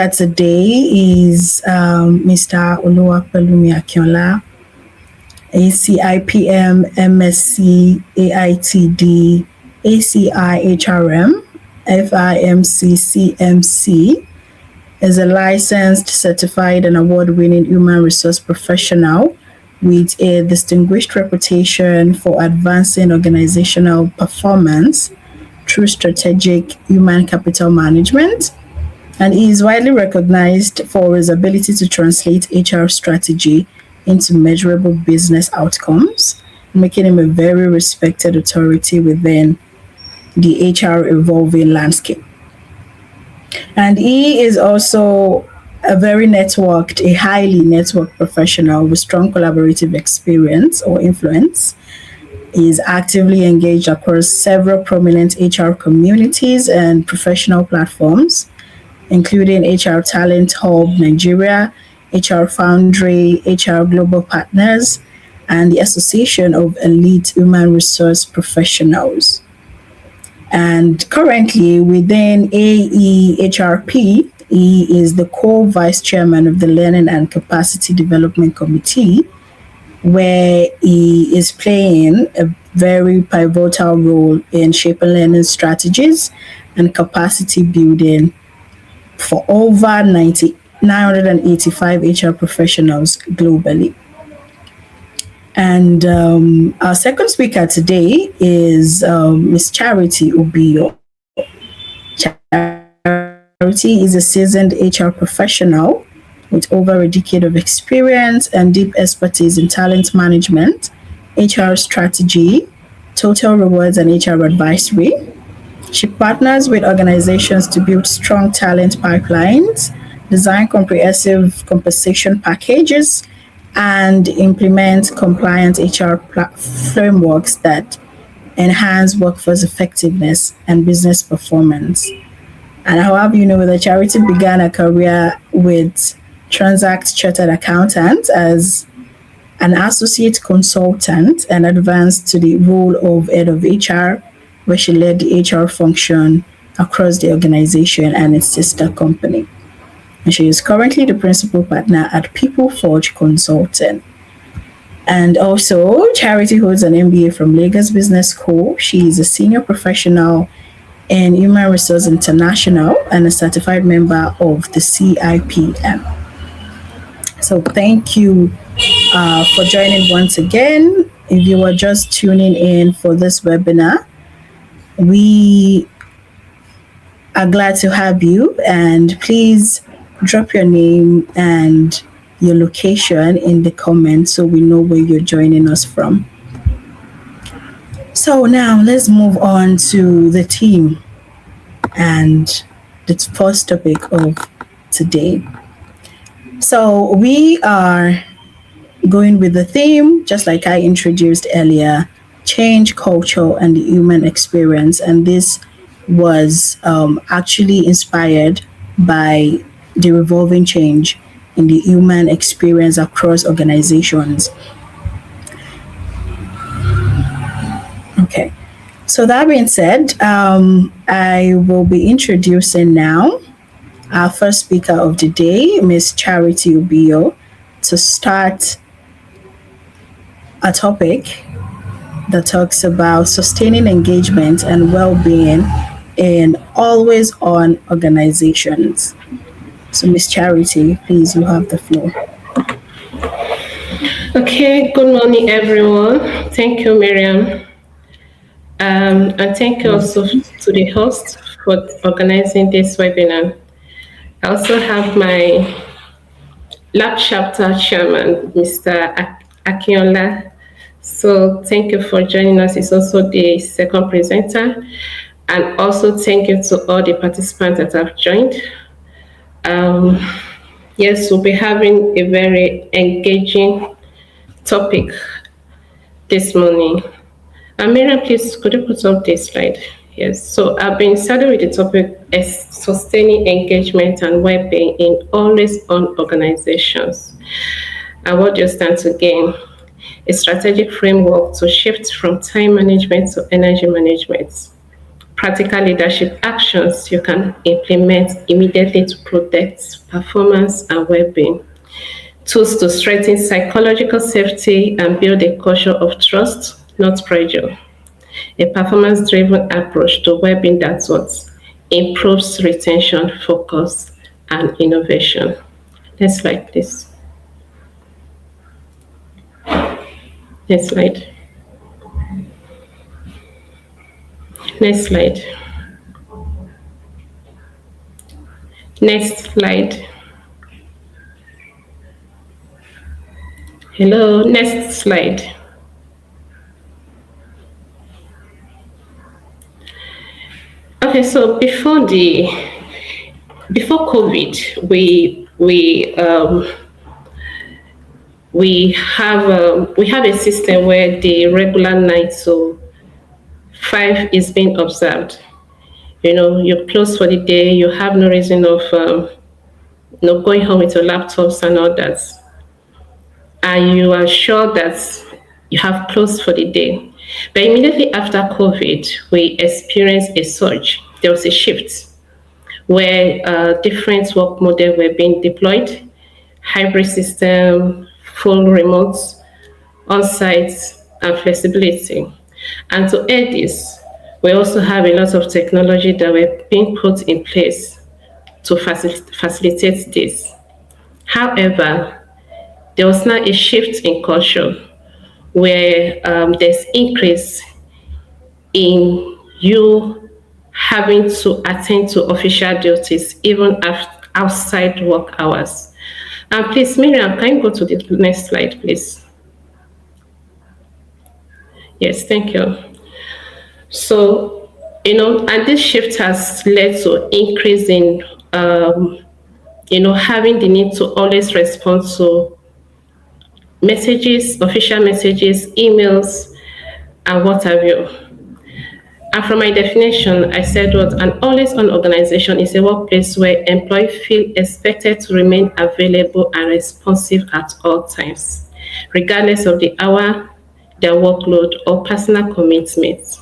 speaker today is Mr. Oluwapelumi Akinola, ACIPM, MSc, AITD, ACIHRM, FIMC, CMC, is a licensed, certified, and award-winning human resource professional with a distinguished reputation for advancing organizational performance through strategic human capital management. And he is widely recognized for his ability to translate HR strategy into measurable business outcomes, making him a very respected authority within the HR evolving landscape. And he is also a very networked, a highly networked professional with strong collaborative experience or influence. He is actively engaged across several prominent HR communities and professional platforms, including HR Talent Hub Nigeria, HR Foundry, HR Global Partners, and the Association of Elite Human Resource Professionals. And currently within AEHRP, he is the co-vice chairman of the Learning and Capacity Development Committee, where he is playing a very pivotal role in shaping learning strategies and capacity building for over 985 HR professionals globally. And our second speaker today is Ms. Charity Obiyo. Charity is a seasoned HR professional with over a decade of experience and deep expertise in talent management, HR strategy, total rewards, and HR advisory. She partners with organizations to build strong talent pipelines, design comprehensive compensation packages, and implement compliant HR frameworks that enhance workforce effectiveness and business performance. And I'll have you know that Charity began a career with Transact Chartered Accountant as an associate consultant and advanced to the role of head of HR, where she led the HR function across the organization and its sister company. And she is currently the principal partner at PeopleForge Consulting. And also, Charity holds an MBA from Lagos Business School. She is a senior professional in Human Resource International and a certified member of the ACIPM. So thank you for joining once again. If you are just tuning in for this webinar, we are glad to have you, and please drop your name and your location in the comments so we know where you're joining us from. So now let's move on to the theme and the first topic of today. So we are going with the theme, just like I introduced earlier, change, culture, and the human experience. And this was actually inspired by the revolving change in the human experience across organizations. Okay, so that being said, I will be introducing now our first speaker of the day, Ms. Charity Obiyo, to start a topic that talks about sustaining engagement and well-being in always-on organizations. So, Ms. Charity, please, you have the floor. Okay, good morning, everyone. Thank you, Miriam. And thank you also to the host for organizing this webinar. I also have my lab chapter chairman, Mr. Akinola. So thank you for joining us. He's also the second presenter. And also thank you to all the participants that have joined. Yes, we'll be having a very engaging topic this morning. Miriam, please, could you put up this slide? Yes, so I've been starting with the topic as sustaining engagement and well-being in always-on organizations. And what do you stand to gain? A strategic framework to shift from time management to energy management, practical leadership actions you can implement immediately to protect performance and well-being. Tools to strengthen psychological safety and build a culture of trust, not pressure. A performance-driven approach to well-being that what improves retention, focus, and innovation. Next slide, please. Next slide. Next slide. Next slide. Hello, next slide. Okay, so before COVID, we have a system where the regular 9 to 5 is being observed. You know, you close for the day, you have no reason of going home with your laptops and all that, and you are sure that you have closed for the day. But immediately after COVID, we experienced a surge. There was a shift where different work models were being deployed, hybrid system, full remote, on-site, and flexibility. And to add this, we also have a lot of technology that were being put in place to facilitate this. However, there was now a shift in culture where there's increase in you having to attend to official duties even outside work hours. And please, Miriam, can you go to the next slide, please? Yes, thank you. So, and this shift has led to increase in, having the need to always respond to messages, official messages, emails, and what have you. And from my definition, I said what an always-on organization is a workplace where employees feel expected to remain available and responsive at all times, regardless of the hour, their workload, or personal commitments.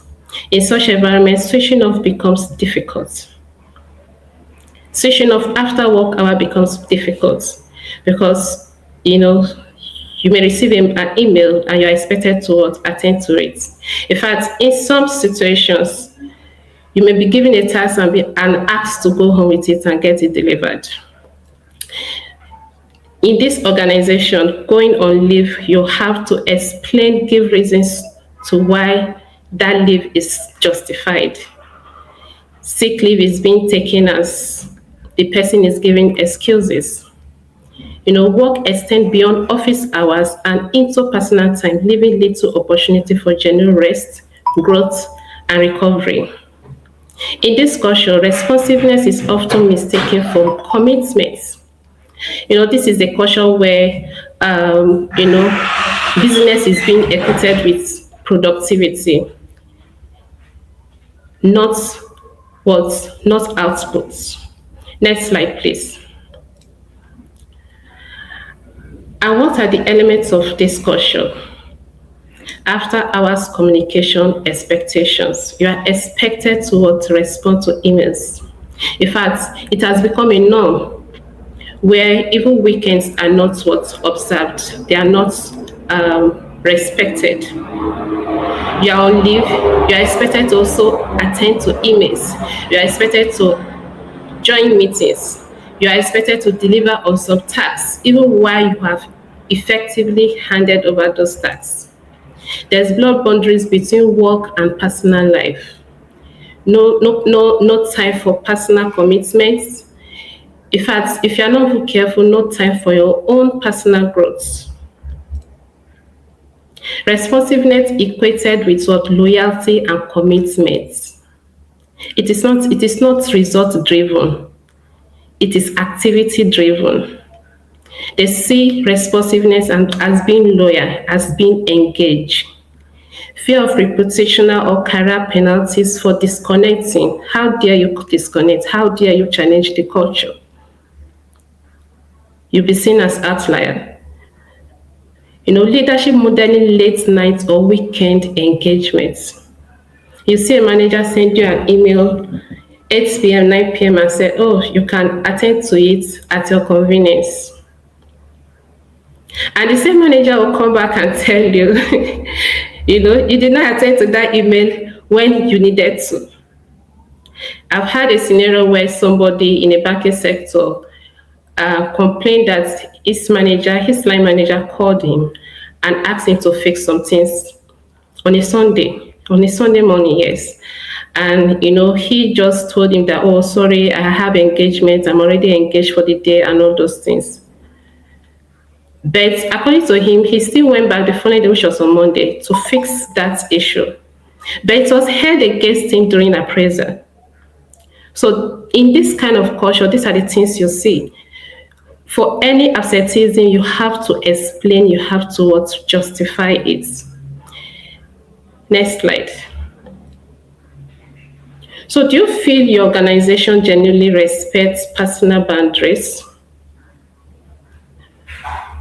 In such environments, switching off becomes difficult. Switching off after work hour becomes difficult because, you may receive an email and you're expected to attend to it. In fact, in some situations, you may be given a task and asked to go home with it and get it delivered. In this organization, going on leave, you have to give reasons to why that leave is justified. Sick leave is being taken as the person is giving excuses. Work extends beyond office hours and into personal time, leaving little opportunity for genuine rest, growth, and recovery. In this culture, responsiveness is often mistaken for commitment. This is a culture where, business is being equated with productivity, not outputs. Next slide, please. And what are the elements of this culture? After hours communication expectations, you are expected to respond to emails. In fact, it has become a norm where even weekends are not observed. They are not respected. You are on leave. You are expected to also attend to emails. You are expected to join meetings. You are expected to deliver on some tasks, even while you have effectively handed over those tasks. There's blurred boundaries between work and personal life. No time for personal commitments. In fact, if you're not careful, no time for your own personal growth. Responsiveness equated with loyalty and commitment. It is not result driven. It is activity driven. They see responsiveness as being loyal, as being engaged. Fear of reputational or career penalties for disconnecting. How dare you disconnect? How dare you challenge the culture? You'll be seen as outlier. Leadership modeling late night or weekend engagements. You see a manager send you an email 8 p.m., 9 p.m. and say, oh, you can attend to it at your convenience. And the same manager will come back and tell you, you did not attend to that email when you needed to. I've had a scenario where somebody in a banking sector complained that his line manager called him and asked him to fix some things on a Sunday morning, yes. And he just told him that, oh, sorry, I have engagement, I'm already engaged for the day and all those things. But according to him, he still went back the following day, which was on Monday, to fix that issue. But it was held against him during appraisal. So in this kind of culture, these are the things you see. For any absenteeism, you have to explain, you have to justify it. Next slide. So do you feel your organization genuinely respects personal boundaries?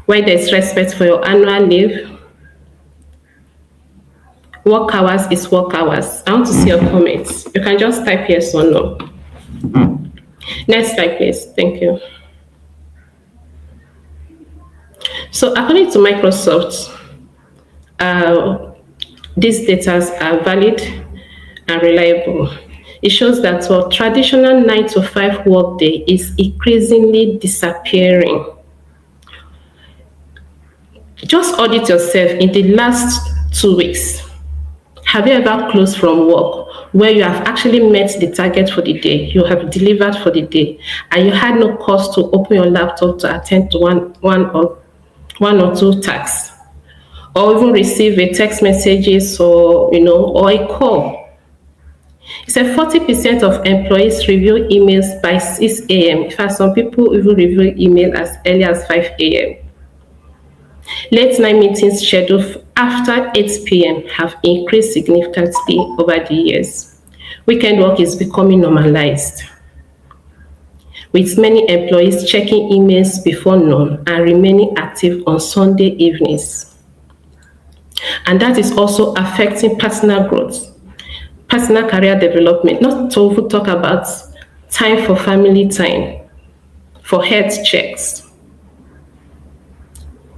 Where there's respect for your annual leave? Work hours is work hours. I want to see your comments. You can just type yes or no. Next slide, please. Thank you. So according to Microsoft, these data are valid and reliable. It shows that traditional 9 to 5 workday is increasingly disappearing. Just audit yourself in the last 2 weeks. Have you ever closed from work where you have actually met the target for the day, you have delivered for the day, and you had no cause to open your laptop to attend to one or two tasks, or even receive a text messages or a call? It said 40% of employees review emails by 6 a.m. In fact, some people even review email as early as 5 a.m. Late night meetings scheduled after 8 p.m. have increased significantly over the years. Weekend work is becoming normalized, with many employees checking emails before noon and remaining active on Sunday evenings. And that is also affecting personal growth, personal career development, not to even talk about time for family time, for health checks.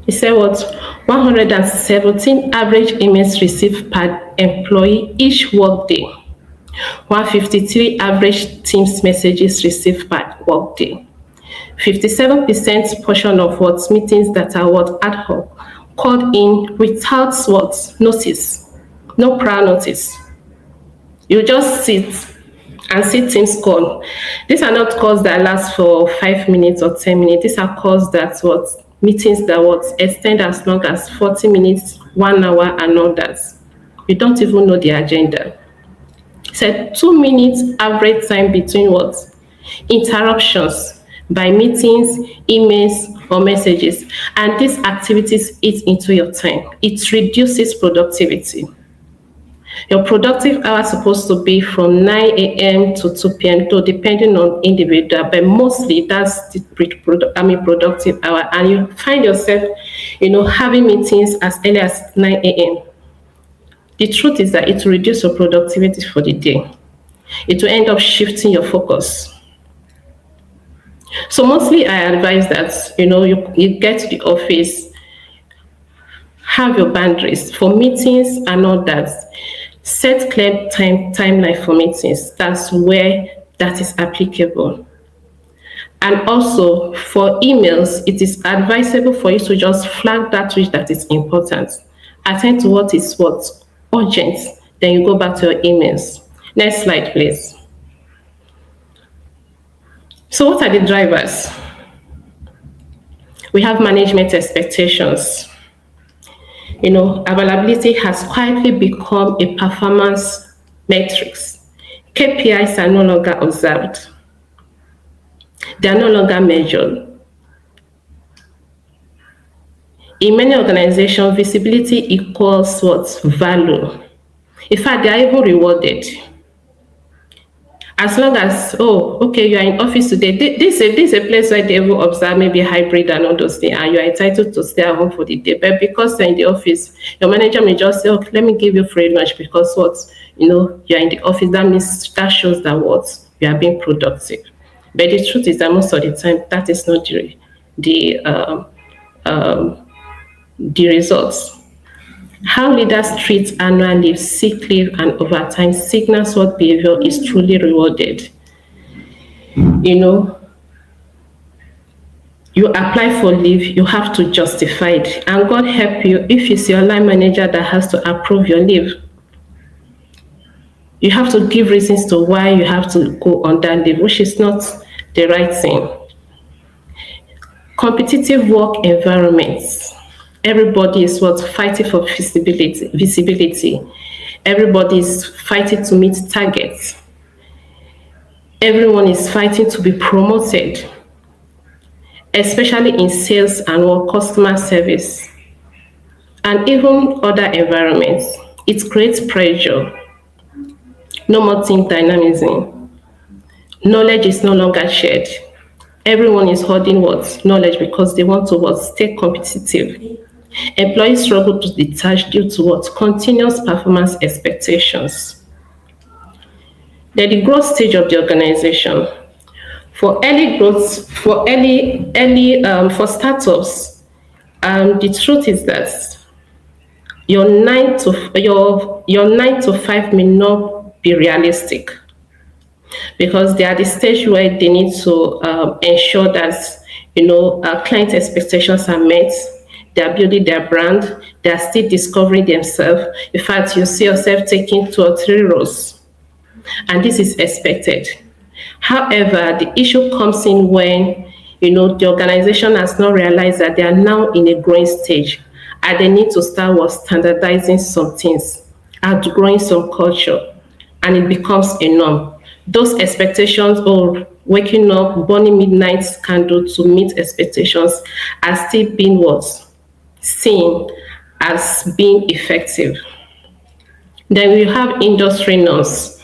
He said 117 average emails received per employee each workday. 153 average Teams messages received per workday. 57% portion of meetings that are ad hoc called in without notice, no prior notice. You just sit and see Teams call. These are not calls that last for 5 minutes or 10 minutes. These are calls that meetings that extend as long as 40 minutes, 1 hour, and all that. You don't even know the agenda. Said 2 minutes average time between interruptions by meetings, emails, or messages. And these activities eat into your time. It reduces productivity. Your productive hour is supposed to be from 9 a.m. to 2 p.m., though depending on individual, but mostly that's the productive hour. And you find yourself, having meetings as early as 9 a.m. The truth is that it will reduce your productivity for the day. It will end up shifting your focus. So mostly I advise that, you get to the office, have your boundaries for meetings and all that. Set clear timeline for meetings. That's where that is applicable. And also for emails, it is advisable for you to just flag that which that is important. Attend to what is urgent. Then you go back to your emails. Next slide, please. So what are the drivers? We have management expectations. Availability has quietly become a performance matrix. KPIs are no longer observed. They are no longer measured. In many organizations, visibility equals value. In fact, they are even rewarded. As long as, oh, okay, you are in office today. This is a place where they will observe maybe hybrid and all those things, and you are entitled to stay at home for the day. But because you're in the office, your manager may just say, okay, let me give you free lunch because what, you're in the office. That means that shows that what, you are being productive. But the truth is that most of the time, that is not the the results. How leaders treat annual leave, sick leave, and overtime signals what behavior is truly rewarded. You know, you apply for leave, you have to justify it. And God help you if it's your line manager that has to approve your leave. You have to give reasons to why you have to go on that leave, which is not the right thing. Competitive work environments. Everybody is what, fighting for visibility. Everybody is fighting to meet targets. Everyone is fighting to be promoted, especially in sales and what, customer service, and even other environments. It creates pressure. No more team dynamism. Knowledge is no longer shared. Everyone is holding what, knowledge because they want to what, stay competitive. Employees struggle to detach due to what, continuous performance expectations. Then the growth stage of the organization. For early growth, for for startups, the truth is that your 9 to 5 may not be realistic, because they are the stage where they need to ensure that client expectations are met. They are building their brand. They are still discovering themselves. In fact, you see yourself taking 2 or 3 roles, and this is expected. However, the issue comes in when the organization has not realized that they are now in a growing stage, and they need to start standardizing some things, outgrowing some culture, and it becomes a norm. Those expectations, or waking up, burning midnight candle to meet expectations, are still being seen as being effective. Then we have industry norms.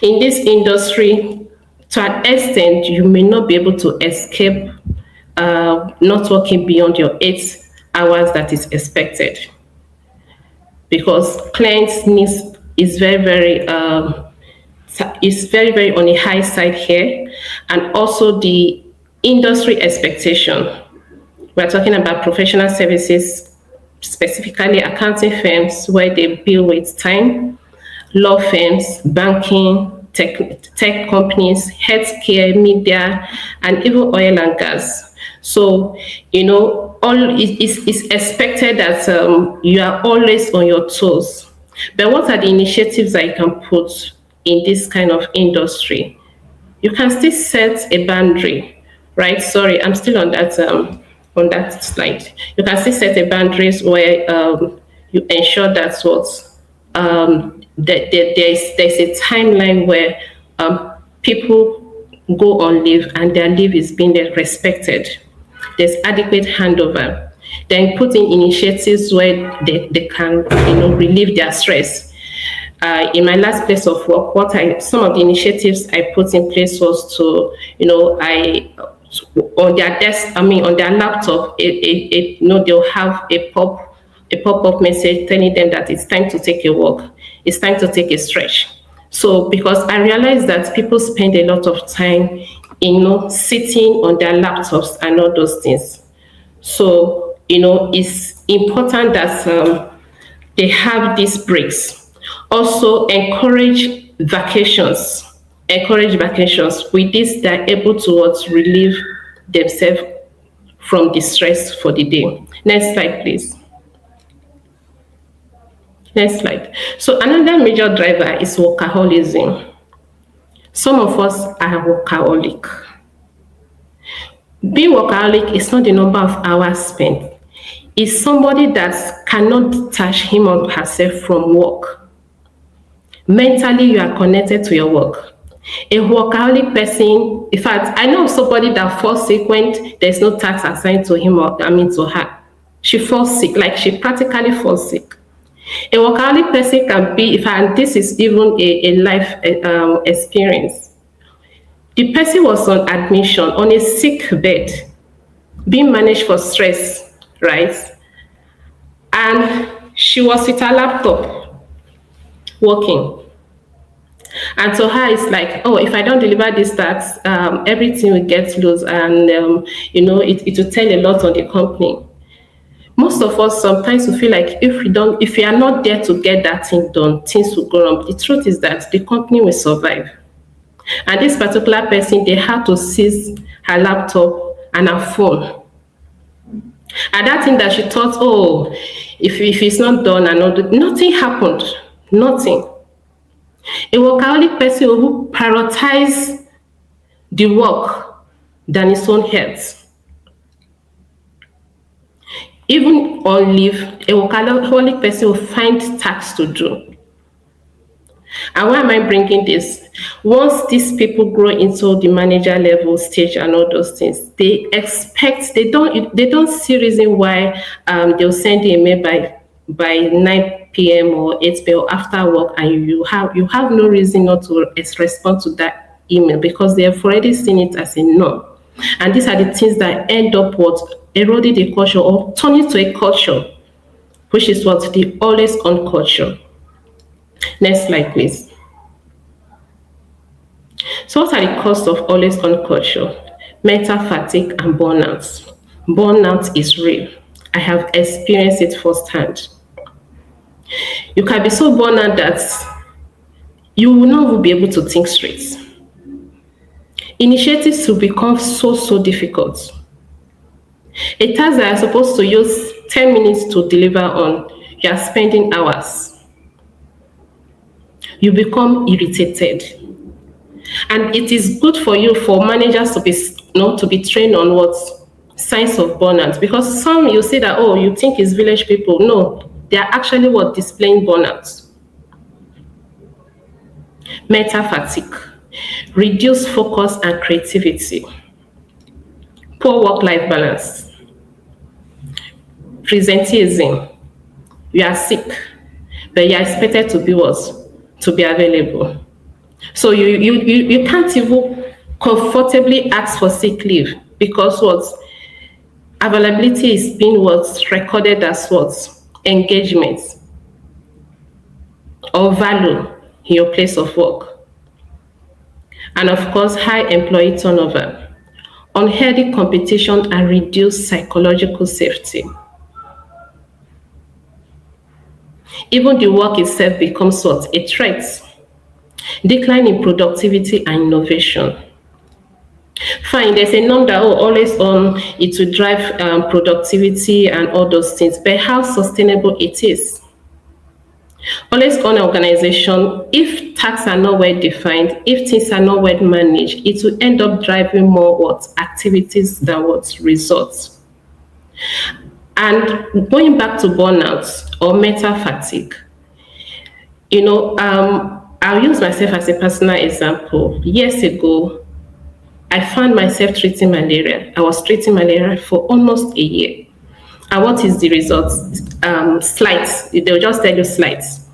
In this industry, to an extent, you may not be able to escape not working beyond your 8 hours that is expected, because clients' needs is very very on the high side here, and also the industry expectation. We're talking about professional services, specifically accounting firms where they deal with time, law firms, banking, tech companies, healthcare, media, and even oil and gas. So, all is expected that you are always on your toes. But what are the initiatives that you can put in this kind of industry? You can still set a boundary, right? Sorry, I'm still on that slide. You can still set a boundaries where you ensure that there's a timeline where people go on leave and their leave is being respected. There's adequate handover. Then put in initiatives where they can relieve their stress. In my last place of work, some of the initiatives I put in place was to, on their desk, on their laptop, they'll have a pop-up message telling them that it's time to take a walk, it's time to take a stretch. So because I realized that people spend a lot of time, sitting on their laptops and all those things. So, it's important that they have these breaks. Also, encourage vacations. With this, they're able to relieve themselves from the stress for the day. Next slide, please. Next slide. So another major driver is workaholism. Some of us are workaholic. Being workaholic is not the number of hours spent. It's somebody that cannot detach him or herself from work. Mentally, you are connected to your work. A workaholic person, in fact, I know somebody that falls sick when there's no task assigned to him or to her. She falls sick, like she practically falls sick. A workaholic person can be, in fact, this is even a life experience. The person was on admission, on a sick bed, being managed for stress, right? And she was with her laptop working. And to her, it's like, oh, if I don't deliver this task, everything will get loose, and it will tell a lot on the company. Most of us sometimes we feel like if we are not there to get that thing done, things will go wrong. The truth is that the company will survive. And this particular person, they had to seize her laptop and her phone. And that thing that she thought, oh, if it's not done and not, nothing happened. Nothing. A workaholic person who prioritizes the work than his own health. Even on leave, a workaholic person will find tasks to do. And why am I bringing this? Once these people grow into the manager level stage and all those things, they don't see reason why they'll send you a mail by 9 p.m. or 8 p.m. or after work, and you have no reason not to respond to that email because they have already seen it as a no. And these are the things that end up eroding the culture or turning to a culture, which is what the always on culture. Next slide, please. So what are the costs of always on culture? Mental fatigue and burnout. Burnout is real. I have experienced it firsthand. You can be so burned out that you will not be able to think straight. Initiatives will become so difficult. A task that you're supposed to use 10 minutes to deliver on, you are spending hours. You become irritated. And it is good for you, for managers to be trained on what signs of burnout, because some you say that, oh, you think it's village people. No, they are actually displaying burnout. Mental fatigue, reduced focus and creativity, poor work-life balance, presenteeism. You are sick, but you are expected to be to be available. So you can't even comfortably ask for sick leave because availability is being recorded as engagement or value in your place of work. And of course, high employee turnover, unhealthy competition, and reduced psychological safety. Even the work itself becomes a threat. Decline in productivity and innovation. Fine, there's a norm that always on it will drive productivity and all those things, but how sustainable it is? Always on organization, if tasks are not well defined, if things are not well managed, it will end up driving more activities than results. And going back to burnout or mental fatigue, I'll use myself as a personal example. Years ago, I found myself treating malaria. I was treating malaria for almost a year. And what is the result? Slides. They'll just tell you slides.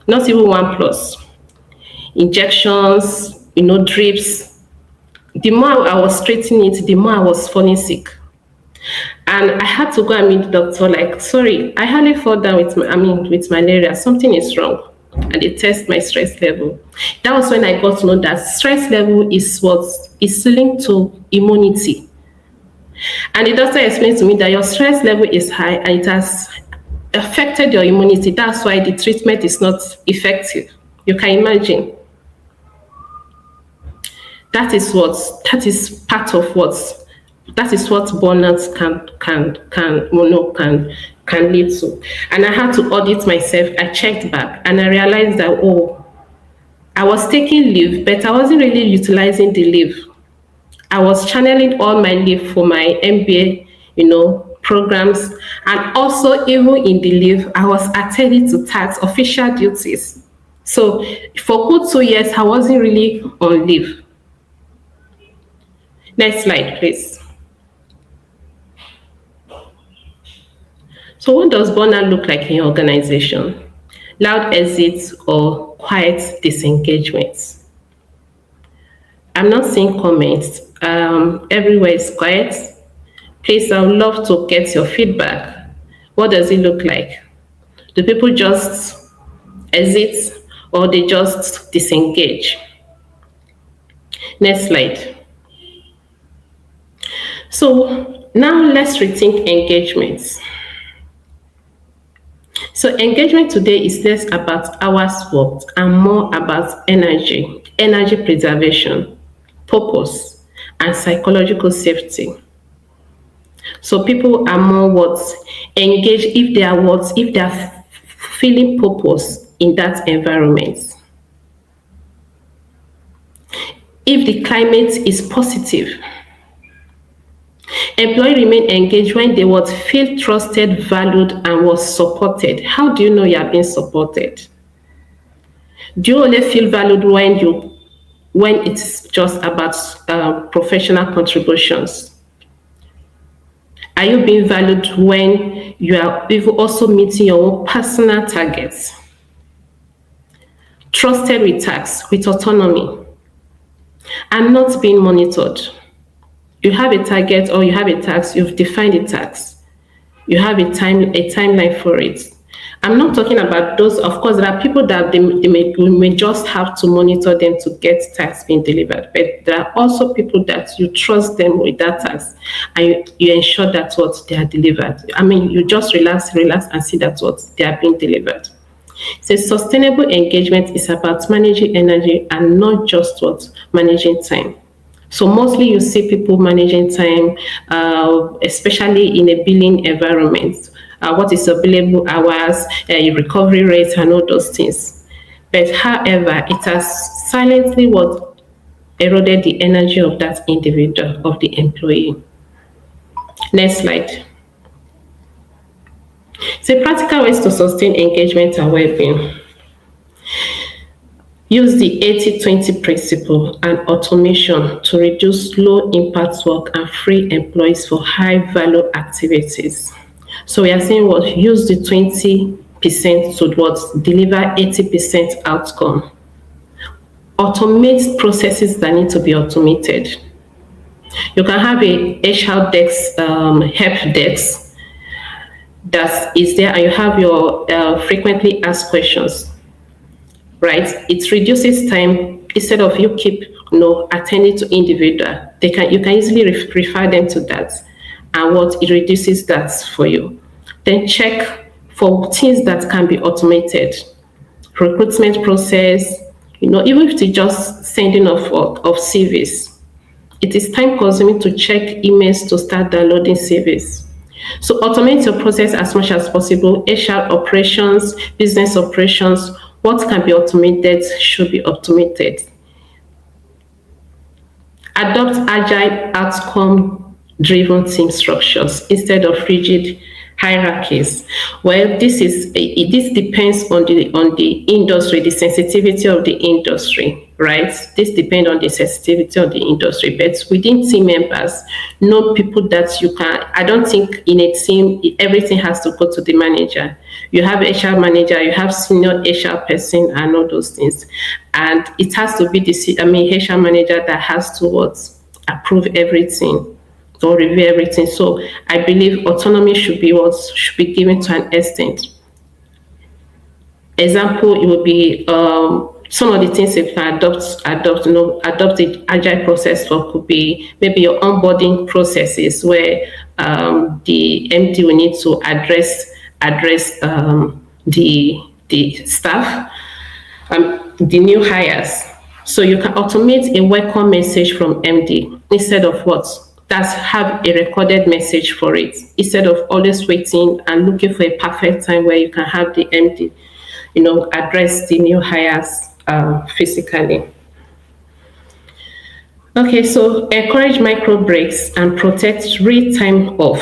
Not even 1+. Injections, drips. The more I was treating it, the more I was falling sick. And I had to go and meet the doctor, like, sorry, I hardly fall down with malaria. Something is wrong. And they test my stress level. That was when I got to know that stress level is linked to immunity. And the doctor explained to me that your stress level is high and it has affected your immunity. That's why the treatment is not effective. You can imagine. That is part of that is what burnout can lead to. And I had to audit myself. I checked back and I realized that, I was taking leave, but I wasn't really utilizing the leave. I was channeling all my leave for my MBA, programs. And also even in the leave, I was attending to tasks, official duties. So for good 2 years, I wasn't really on leave. Next slide, please. So what does burnout look like in your organization? Loud exits or quiet disengagement. I'm not seeing comments. Everywhere is quiet. Please, I would love to get your feedback. What does it look like? Do people just exit or they just disengage? Next slide. So now let's rethink engagements. So engagement today is less about hours worked and more about energy preservation, purpose, and psychological safety. So people are more engaged if they are feeling purpose in that environment. If the climate is positive, employee remain engaged when they feel trusted, valued, and was supported. How do you know you are being supported? Do you only feel valued when it's just about professional contributions? Are you being valued when you are also meeting your own personal targets? Trusted with tasks, with autonomy, and not being monitored. You have a target or you have a task, you've defined a task. You have a timeline for it. I'm not talking about those, of course, there are people that we may just have to monitor them to get tasks being delivered. But there are also people that you trust them with that task and you ensure that they are delivered. I mean, you just relax and see that they are being delivered. So sustainable engagement is about managing energy and not just managing time. So mostly you see people managing time, especially in a billing environment. What is available hours, recovery rates, and all those things. But however, it has silently eroded the energy of that individual, of the employee. Next slide. So practical ways to sustain engagement and well-being. Use the 80-20 principle and automation to reduce low-impact work and free employees for high-value activities. So we are saying use the 20% to deliver 80% outcome. Automate processes that need to be automated. You can have a HR desk, help desk that is there, and you have your frequently asked questions. Right, it reduces time. Instead of you keep attending to individual, you can easily refer them to that, and it reduces that for you. Then check for things that can be automated, recruitment process. Even if it's just sending of CVs, it is time consuming to check emails to start downloading CVs. So automate your process as much as possible. HR operations, business operations. What can be automated should be automated. Adopt agile outcome-driven team structures instead of rigid hierarchies. Well, this depends on the industry, the sensitivity of the industry, right? This depends on the sensitivity of the industry. But within team members, know people that you can. I don't think in a team everything has to go to the manager. You have HR manager, you have senior HR person, and all those things. And it has to be HR manager that has to approve everything or review everything. So I believe autonomy should be given to an extent. Example, it would be some of the things you can adopt the agile process for could be maybe your onboarding processes where the MD will need to address the staff, the new hires. So you can automate a welcome message from MD instead of have a recorded message for it, instead of always waiting and looking for a perfect time where you can have the MD, address the new hires physically. Okay, so encourage micro breaks and protect real time off.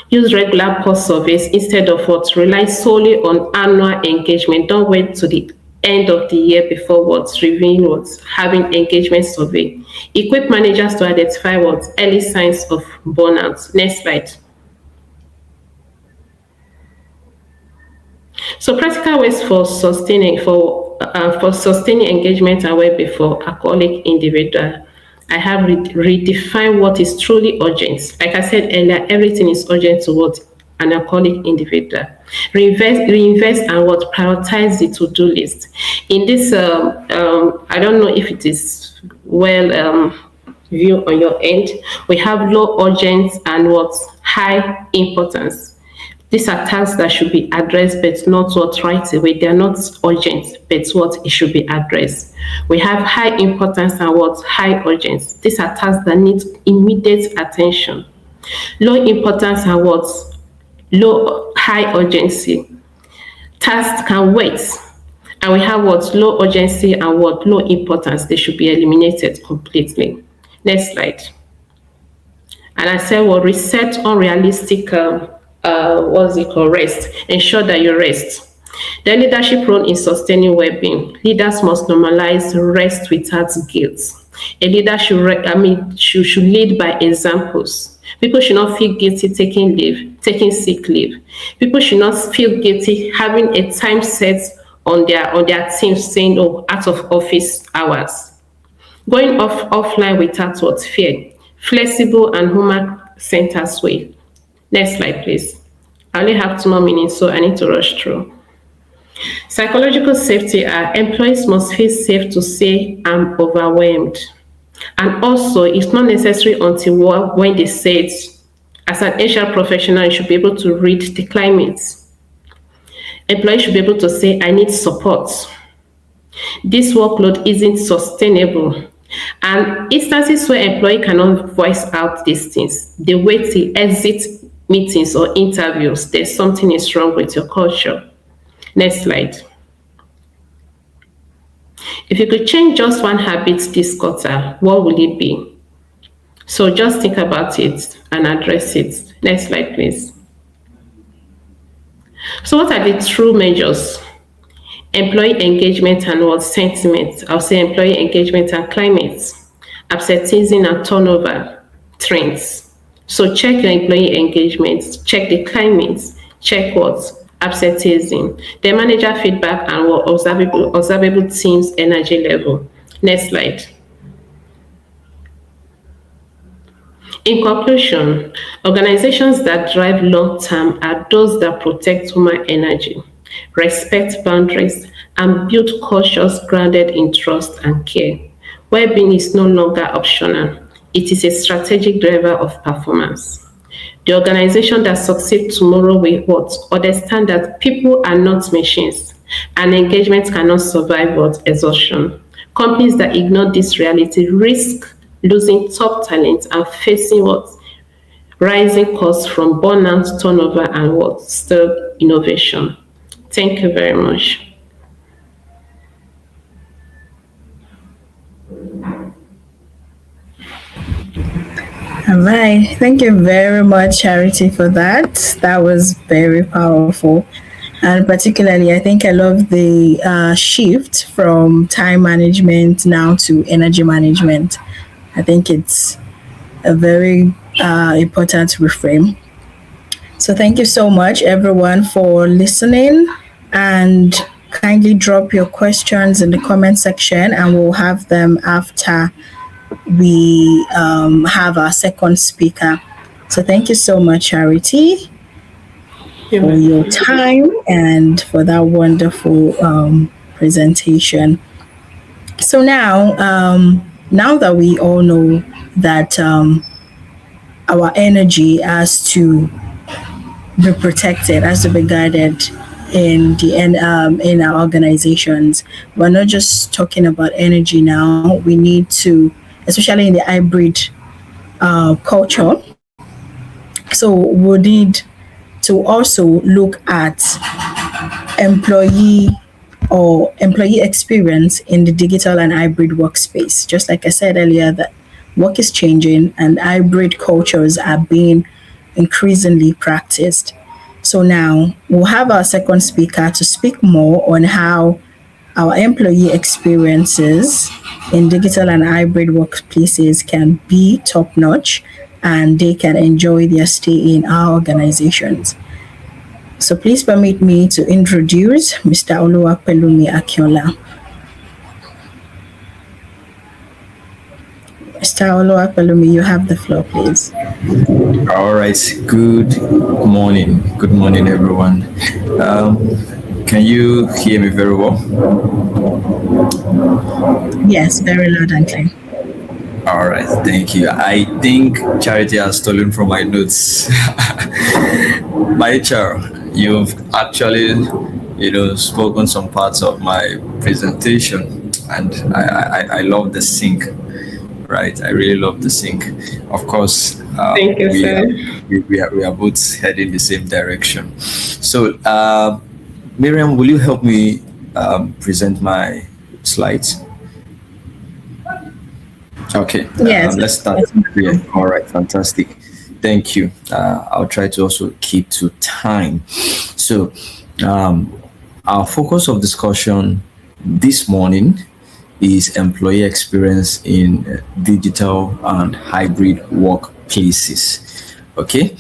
Use regular pulse surveys instead of rely solely on annual engagement. Don't wait to the end of the year before reviewing having engagement survey. Equip managers to identify early signs of burnout. Next slide. So practical ways for for sustaining engagement and well-being for alcoholic individual, I have redefined what is truly urgent. Like I said earlier, everything is urgent to what an alcoholic individual. Reinvest and what prioritize the to-do list. In this, I don't know if it is well view on your end. We have low urgent and what high importance. These are tasks that should be addressed, but not what right away. They are not urgent, but what it should be addressed. We have high importance and what high urgency. These are tasks that need immediate attention. Low importance and what high urgency. Tasks can wait. And we have what low urgency and what low importance. They should be eliminated completely. Next slide. And I said, well, reset unrealistic rest. Ensure that you rest. The leadership role in sustaining well-being. Leaders must normalize rest without guilt. A leader should lead by examples. People should not feel guilty taking sick leave. People should not feel guilty having a time set on their team saying, oh, out of office hours. Going offline without what fear. Flexible and human-centered way. Next slide, please. I only have 2 more minutes, so I need to rush through. Psychological safety employees must feel safe to say, I'm overwhelmed. And also, it's not necessary until when they say it. As an HR professional, you should be able to read the climate. Employees should be able to say, I need support. This workload isn't sustainable. And instances where employee cannot voice out these things, they wait till exit meetings or interviews. There's something is wrong with your culture. Next slide. If you could change just one habit this quarter, what will it be? So just think about it and address it. Next slide, please. So what are the true measures? Employee engagement and what sentiment? I'll say employee engagement and climate. Absenteeism and turnover trends. So check your employee engagement, check the climate, check what? Absenteeism. The manager feedback and what observable team's energy level. Next slide. In conclusion, organizations that drive long-term are those that protect human energy, respect boundaries, and build cultures grounded in trust and care. Wellbeing is no longer optional. It is a strategic driver of performance. The organization that succeeds tomorrow will what? Understand that people are not machines, and engagement cannot survive what? Exhaustion. Companies that ignore this reality risk losing top talent and facing what? Rising costs from burnout, turnover, and what? Still innovation. Thank you very much. All right. Thank you very much, Charity, for that. That was very powerful. And particularly, I think I love the shift from time management now to energy management. I think it's a very important reframe. So thank you so much, everyone, for listening, and kindly drop your questions in the comment section, and we'll have them after we have our second speaker. So thank you so much, Charity, for your time and for that wonderful presentation. So now that we all know that our energy has to be protected, has to be guarded in our organizations, we're not just talking about energy now. We need to, especially in the hybrid culture, so we need to also look at employee experience in the digital and hybrid workspace. Just like I said earlier, that work is changing and hybrid cultures are being increasingly practiced. So now we'll have our second speaker to speak more on how our employee experiences in digital and hybrid workplaces can be top-notch and they can enjoy their stay in our organizations. So please permit me to introduce Mr. Oluwapelumi Akinola. Mr. Oluwapelumi, you have the floor, please. All right. Good morning. Good morning, everyone. Can you hear me very well? Yes, very loud and clear. All right. Thank you. I think Charity has stolen from my notes. My HR, you've actually, spoken some parts of my presentation, and I love the sync. Right. I really love the sync. Of course, Thank you, we, sir. are, we are both heading the same direction. So, Miriam, will you help me present my slides? Okay, Yes. let's start. Yeah. All right, fantastic. Thank you. I'll try to also keep to time. So, um, our focus of discussion this morning is employee experience in digital and hybrid workplaces. Okay,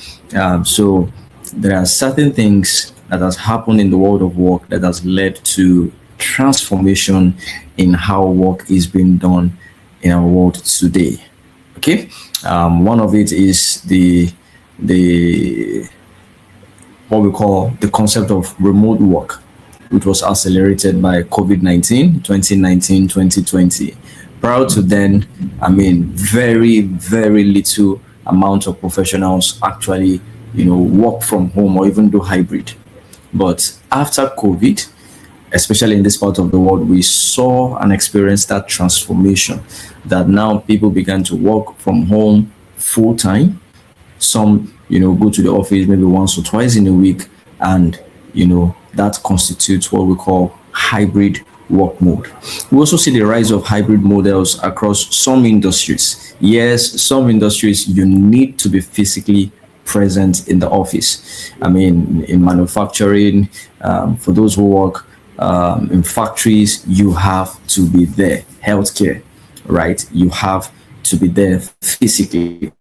so there are certain things that has happened in the world of work that has led to transformation in how work is being done in our world today. Okay, one of it is the what we call the concept of remote work, which was accelerated by COVID-19, 2019, 2020. Prior to then, very, very little amount of professionals actually, work from home or even do hybrid. But after COVID, especially in this part of the world, we saw and experienced that transformation that now people began to work from home full time. Some, go to the office maybe once or twice in a week, and that constitutes what we call hybrid work mode. We also see the rise of hybrid models across some industries. Yes, some industries you need to be physically present in the office. In manufacturing, for those who work in factories, you have to be there. Healthcare, right? You have to be there physically.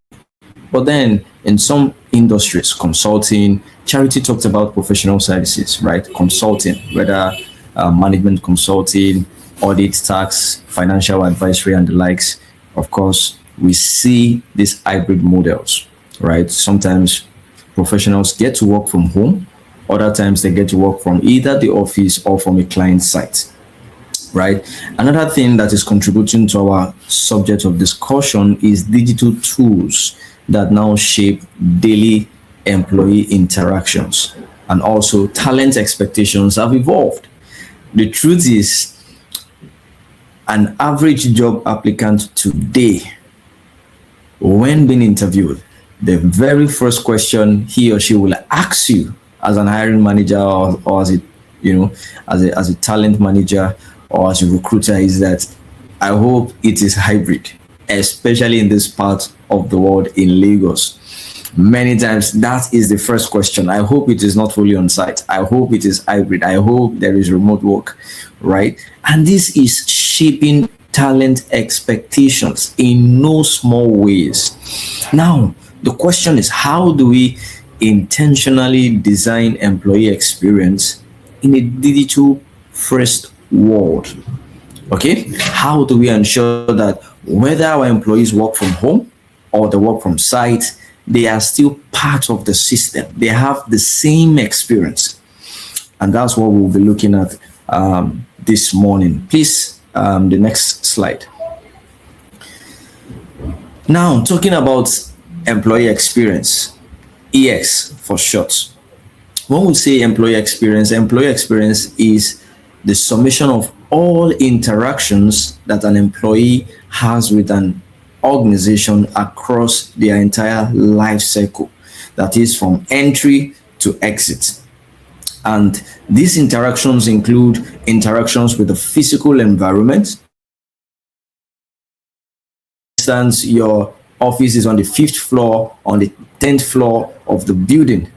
But then in some industries, consulting, Charity talked about professional services, right? Consulting, whether management consulting, audit, tax, financial advisory, and the likes. Of course, we see these hybrid models, right? Sometimes professionals get to work from home, other times they get to work from either the office or from a client site, right? Another thing that is contributing to our subject of discussion is digital tools that now shape daily employee interactions, and also talent expectations have evolved. The truth is, an average job applicant today, when being interviewed, the very first question he or she will ask you as an hiring manager, or as a talent manager or as a recruiter, is that I hope it is hybrid, especially in this part of the world in Lagos. Many times that is the first question. I hope it is not fully on site. I hope it is hybrid. I hope there is remote work, right? And this is shaping talent expectations in no small ways. Now, the question is, how do we intentionally design employee experience in a digital first world? Okay, how do we ensure that whether our employees work from home or they work from site, they are still part of the system, they have the same experience? And that's what we'll be looking at this morning. Please, the next slide. Now, talking about employee experience, EX for short. When we say employee experience is the summation of all interactions that an employee has with an organization across their entire life cycle, that is from entry to exit. And these interactions include interactions with the physical environment. For instance, your office is on the 5th floor, on the 10th floor of the building.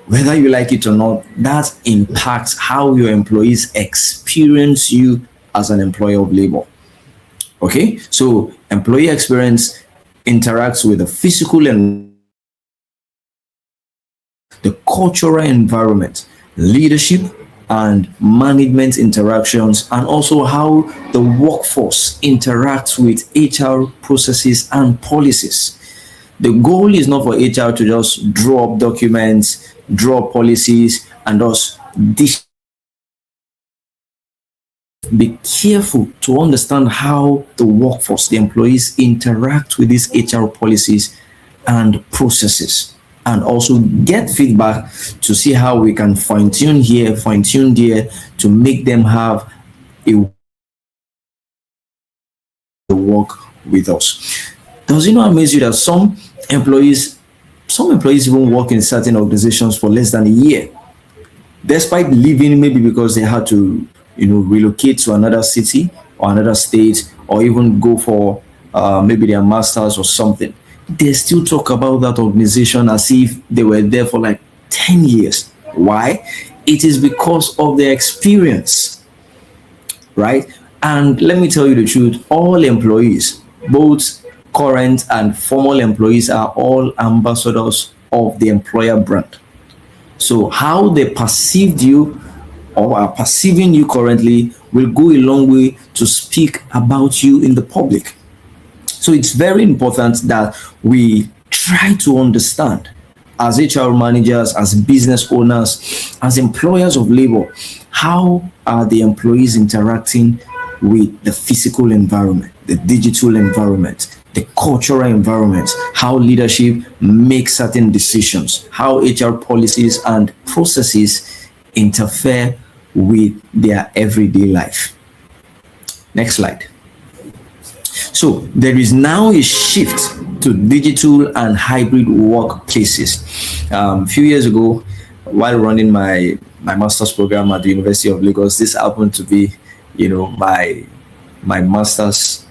Whether you like it or not, that impacts how your employees experience you as an employer of labor. Okay, so employee experience interacts with the physical and the cultural environment, leadership, and management interactions, and also how the workforce interacts with HR processes and policies. The goal is not for HR to just draw up documents, draw policies, and just dish. Be careful to understand how the workforce, the employees, interact with these HR policies and processes, and also get feedback to see how we can fine-tune here, fine-tune there, to make them have a work with us. Does it not amaze you that some employees even work in certain organizations for less than a year, despite leaving, maybe because they had to, relocate to another city or another state, or even go for maybe their masters or something. They still talk about that organization as if they were there for like 10 years. Why? It is because of their experience, right? And let me tell you the truth, all employees, both current and former employees, are all ambassadors of the employer brand. So how they perceived you or are perceiving you currently will go a long way to speak about you in the public. So it's very important that we try to understand, as HR managers, as business owners, as employers of labor, how are the employees interacting with the physical environment, the digital environment, the cultural environment, how leadership makes certain decisions, how HR policies and processes interfere with their everyday life. Next slide. So there is now a shift to digital and hybrid workplaces. A few years ago, while running my master's program at the University of Lagos, this happened to be, my master's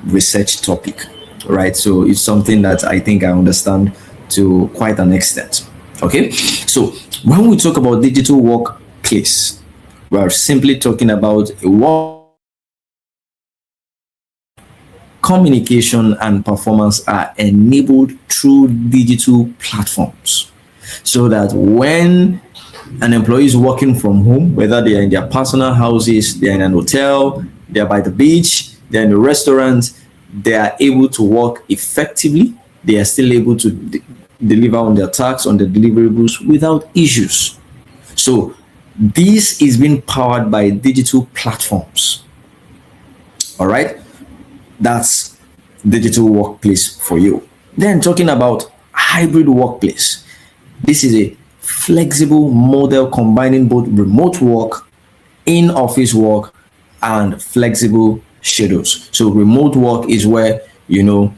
research topic, right? So it's something that I think I understand to quite an extent. Okay, so when we talk about digital workplace, we're simply talking about a work. Communication and performance are enabled through digital platforms, so that when an employee is working from home, whether they are in their personal houses, they're in an hotel, they're by the beach, they're in a restaurant, they are able to work effectively. They are still able to deliver on their tasks, on the deliverables without issues. So this is being powered by digital platforms. All right, that's digital workplace for you. Then talking about hybrid workplace, this is a flexible model combining both remote work, in-office work, and flexible schedules. So remote work is where you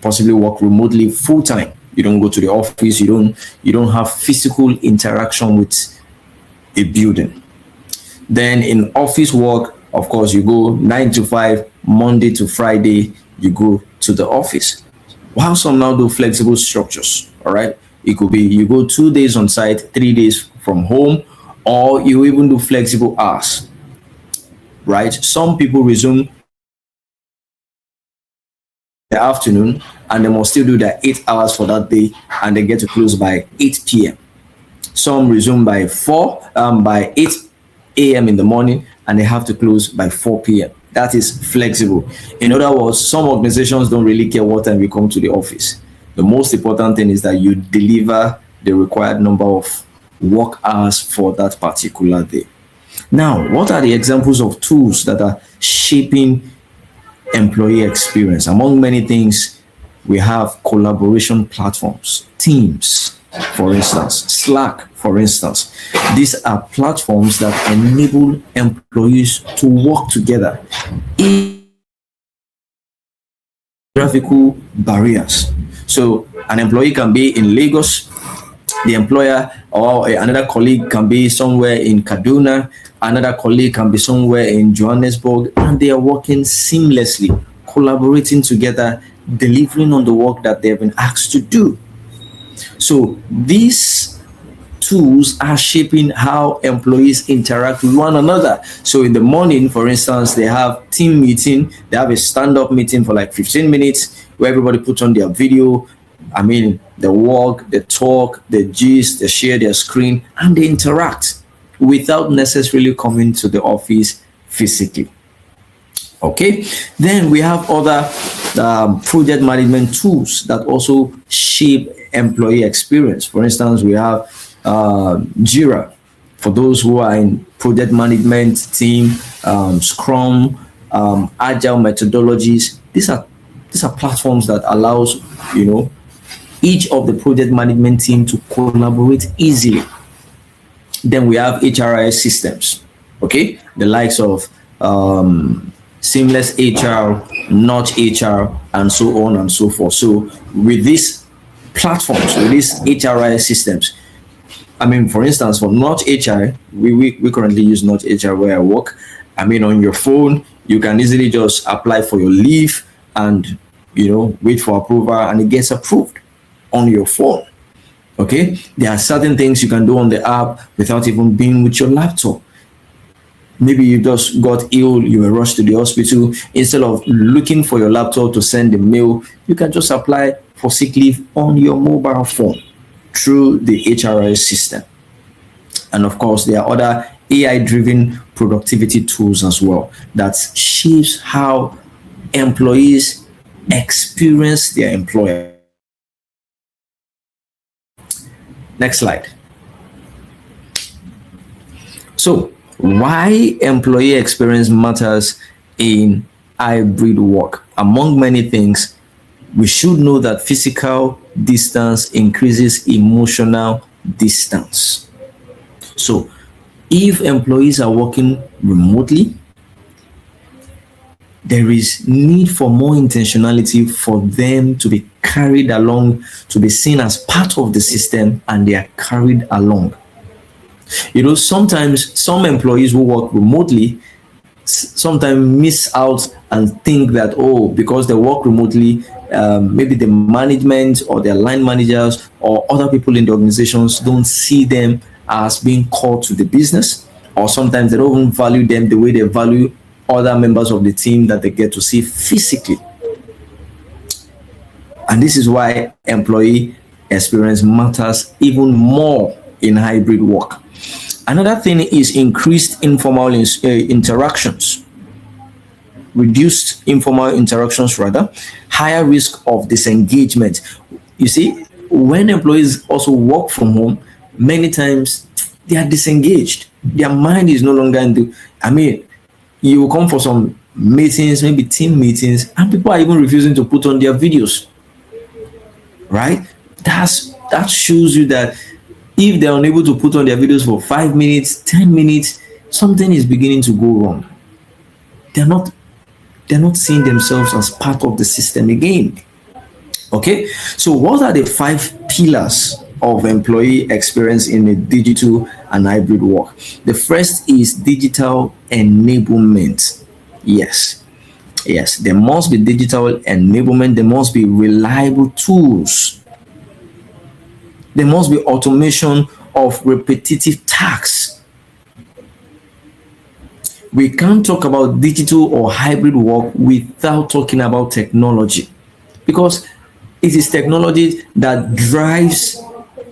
possibly work remotely full time. You don't go to the office. You don't have physical interaction with a building. Then in office work, of course, you go 9 to 5, Monday to Friday, you go to the office. While some now do flexible structures, all right? It could be you go 2 days on site, 3 days from home, or you even do flexible hours, right? Some people resume the afternoon and they must still do their 8 hours for that day, and they get to close by 8 p.m. Some resume by 8 a.m. in the morning, and they have to close by 4 p.m. That is flexible. In other words, some organizations don't really care what time you come to the office. The most important thing is that you deliver the required number of work hours for that particular day. Now, what are the examples of tools that are shaping employee experience? Among many things, we have collaboration platforms, Teams, for instance, Slack, for instance. These are platforms that enable employees to work together in geographical barriers. So an employee can be in Lagos, the employer or another colleague can be somewhere in Kaduna, another colleague can be somewhere in Johannesburg, and they are working seamlessly, collaborating together, delivering on the work that they've been asked to do. So these tools are shaping how employees interact with one another. So in the morning, for instance, they have team meeting, they have a stand-up meeting for like 15 minutes where everybody puts on their video. They walk, they talk, they gist, they share their screen, and they interact. without necessarily coming to the office physically. Okay, then we have other project management tools that also shape employee experience. For instance, we have Jira for those who are in project management team, Scrum, agile methodologies. These are platforms that allows each of the project management team to collaborate easily. Then we have HRIS systems, okay, the likes of Seamless HR, Notch HR, and so on and so forth. So with these platforms, with these HRIS systems, I mean, for instance, for Notch HR, we currently use Notch HR where I work. I mean, on your phone, you can easily just apply for your leave and wait for approval, and it gets approved on your phone. Okay, there are certain things you can do on the app without even being with your laptop. Maybe you just got ill, you were rushed to the hospital. Instead of looking for your laptop to send the mail, you can just apply for sick leave on your mobile phone through the HRIS system. And of course, there are other AI-driven productivity tools as well that shapes how employees experience their employer. Next slide. So, why employee experience matters in hybrid work? Among many things, we should know that physical distance increases emotional distance. So, if employees are working remotely, there is need for more intentionality for them to be carried along, to be seen as part of the system, and they are carried along. Sometimes some employees who work remotely sometimes miss out and think that, because they work remotely, maybe the management or their line managers or other people in the organizations don't see them as being core to the business, or sometimes they don't value them the way they value other members of the team that they get to see physically. And this is why employee experience matters even more in hybrid work. Another thing is increased informal interactions, reduced informal interactions rather, higher risk of disengagement. You see, when employees also work from home, many times they are disengaged. Their mind is no longer you will come for some meetings, maybe team meetings, and people are even refusing to put on their videos, right? That shows you that if they're unable to put on their videos for 5 minutes, 10 minutes, something is beginning to go wrong. They're not seeing themselves as part of the system again. Okay, so what are the 5 pillars of employee experience in a digital and hybrid work? The first is digital enablement. Yes, there must be digital enablement. There must be reliable tools. There must be automation of repetitive tasks. We can't talk about digital or hybrid work without talking about technology, because it is technology that drives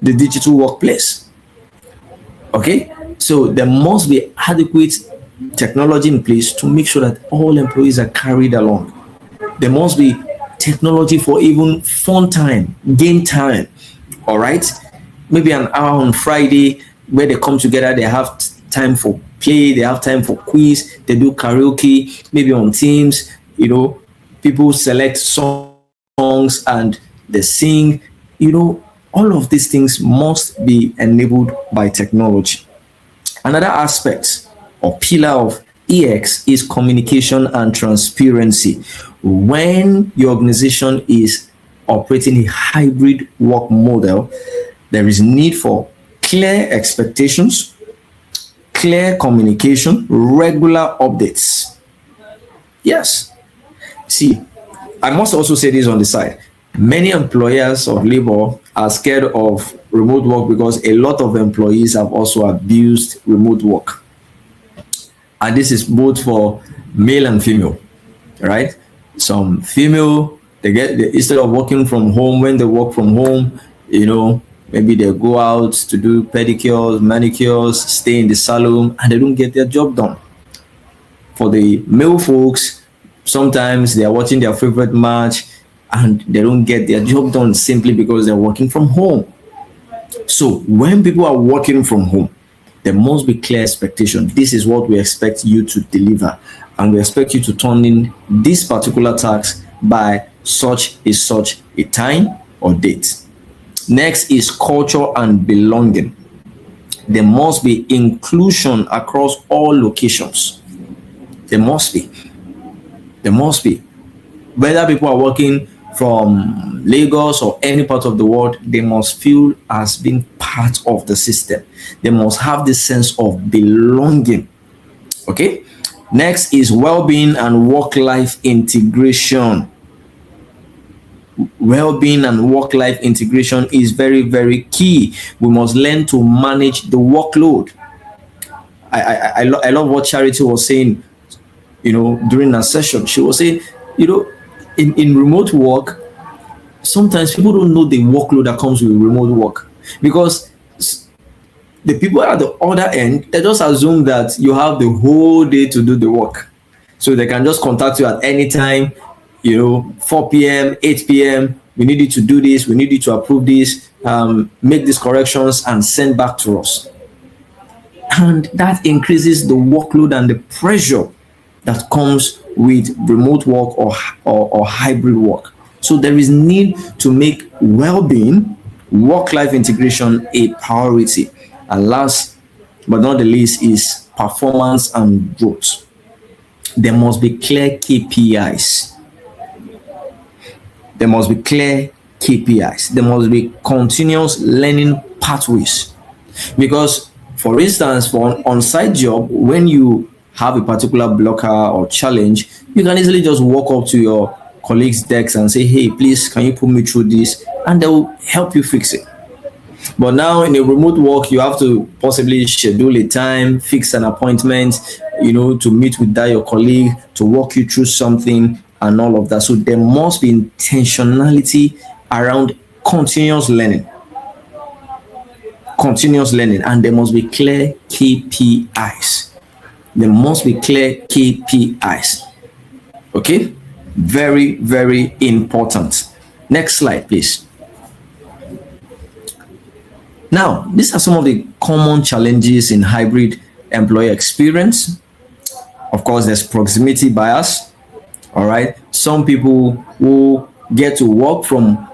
the digital workplace. Okay, so there must be adequate technology in place to make sure that all employees are carried along. There must be technology for even fun time, game time. All right, maybe an hour on Friday where they come together, they have time for play, they have time for quiz, they do karaoke, maybe on Teams, people select songs and they sing, all of these things must be enabled by technology. Another aspect or pillar of EX is communication and transparency. When your organization is operating a hybrid work model, there is need for clear expectations, clear communication, regular updates. Yes. See, I must also say this on the side. Many employers of labor are scared of remote work because a lot of employees have also abused remote work. And this is both for male and female, right? Some female, instead of working from home, when they work from home, Maybe they go out to do pedicures, manicures, stay in the salon, and they don't get their job done. For the male folks, sometimes they are watching their favorite match and they don't get their job done simply because they're working from home. So when people are working from home, there must be clear expectation. This is what we expect you to deliver, and we expect you to turn in this particular task by such a time or date. Next is culture and belonging. There must be inclusion across all locations. There must be. There must be. Whether people are working from Lagos or any part of the world, they must feel as being part of the system. They must have this sense of belonging. Okay. Next is well-being and work-life integration. Well-being and work-life integration is very, very key. We must learn to manage the workload. I love what Charity was saying, during a session. She was saying, in remote work, sometimes people don't know the workload that comes with remote work, because the people at the other end, they just assume that you have the whole day to do the work. So they can just contact you at any time, 4 p.m., 8 p.m. We need you to do this. We need you to approve this, make these corrections and send back to us. And that increases the workload and the pressure that comes with remote work or hybrid work. So there is need to make well-being, work-life integration a priority. And last but not the least is performance and growth. There must be clear KPIs. There must be clear KPIs. There must be continuous learning pathways. Because, for instance, for an on-site job, when you have a particular blocker or challenge, you can easily just walk up to your colleague's desk and say, hey, please, can you put me through this? And they will help you fix it. But now in a remote work, you have to possibly schedule a time, fix an appointment, to meet with that your colleague, to walk you through something and all of that. So there must be intentionality around continuous learning. And there must be clear KPIs. There must be clear KPIs. Okay? Very, very important. Next slide, please. Now, these are some of the common challenges in hybrid employee experience. Of course, there's proximity bias. All right. Some people who get to work from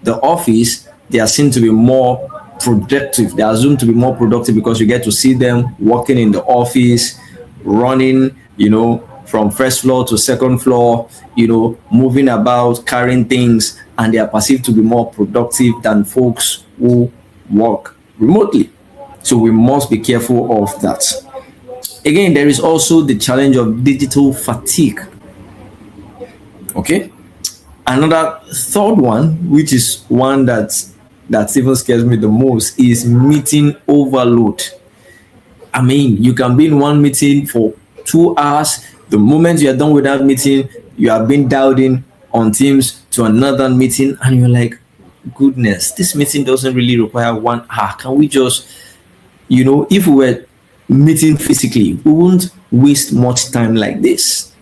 the office, they are seen to be more productive. They are assumed to be more productive because you get to see them working in the office, running, from first floor to second floor, moving about, carrying things, and they are perceived to be more productive than folks who work remotely. So we must be careful of that. Again, there is also the challenge of digital fatigue. Okay. Another third one, which is one that even scares me the most, is meeting overload. I mean, you can be in one meeting for 2 hours. The moment you are done with that meeting, you are being dialed in on Teams to another meeting, and you're like, goodness, this meeting doesn't really require 1 hour. Can we just, if we were meeting physically, we wouldn't waste much time like this.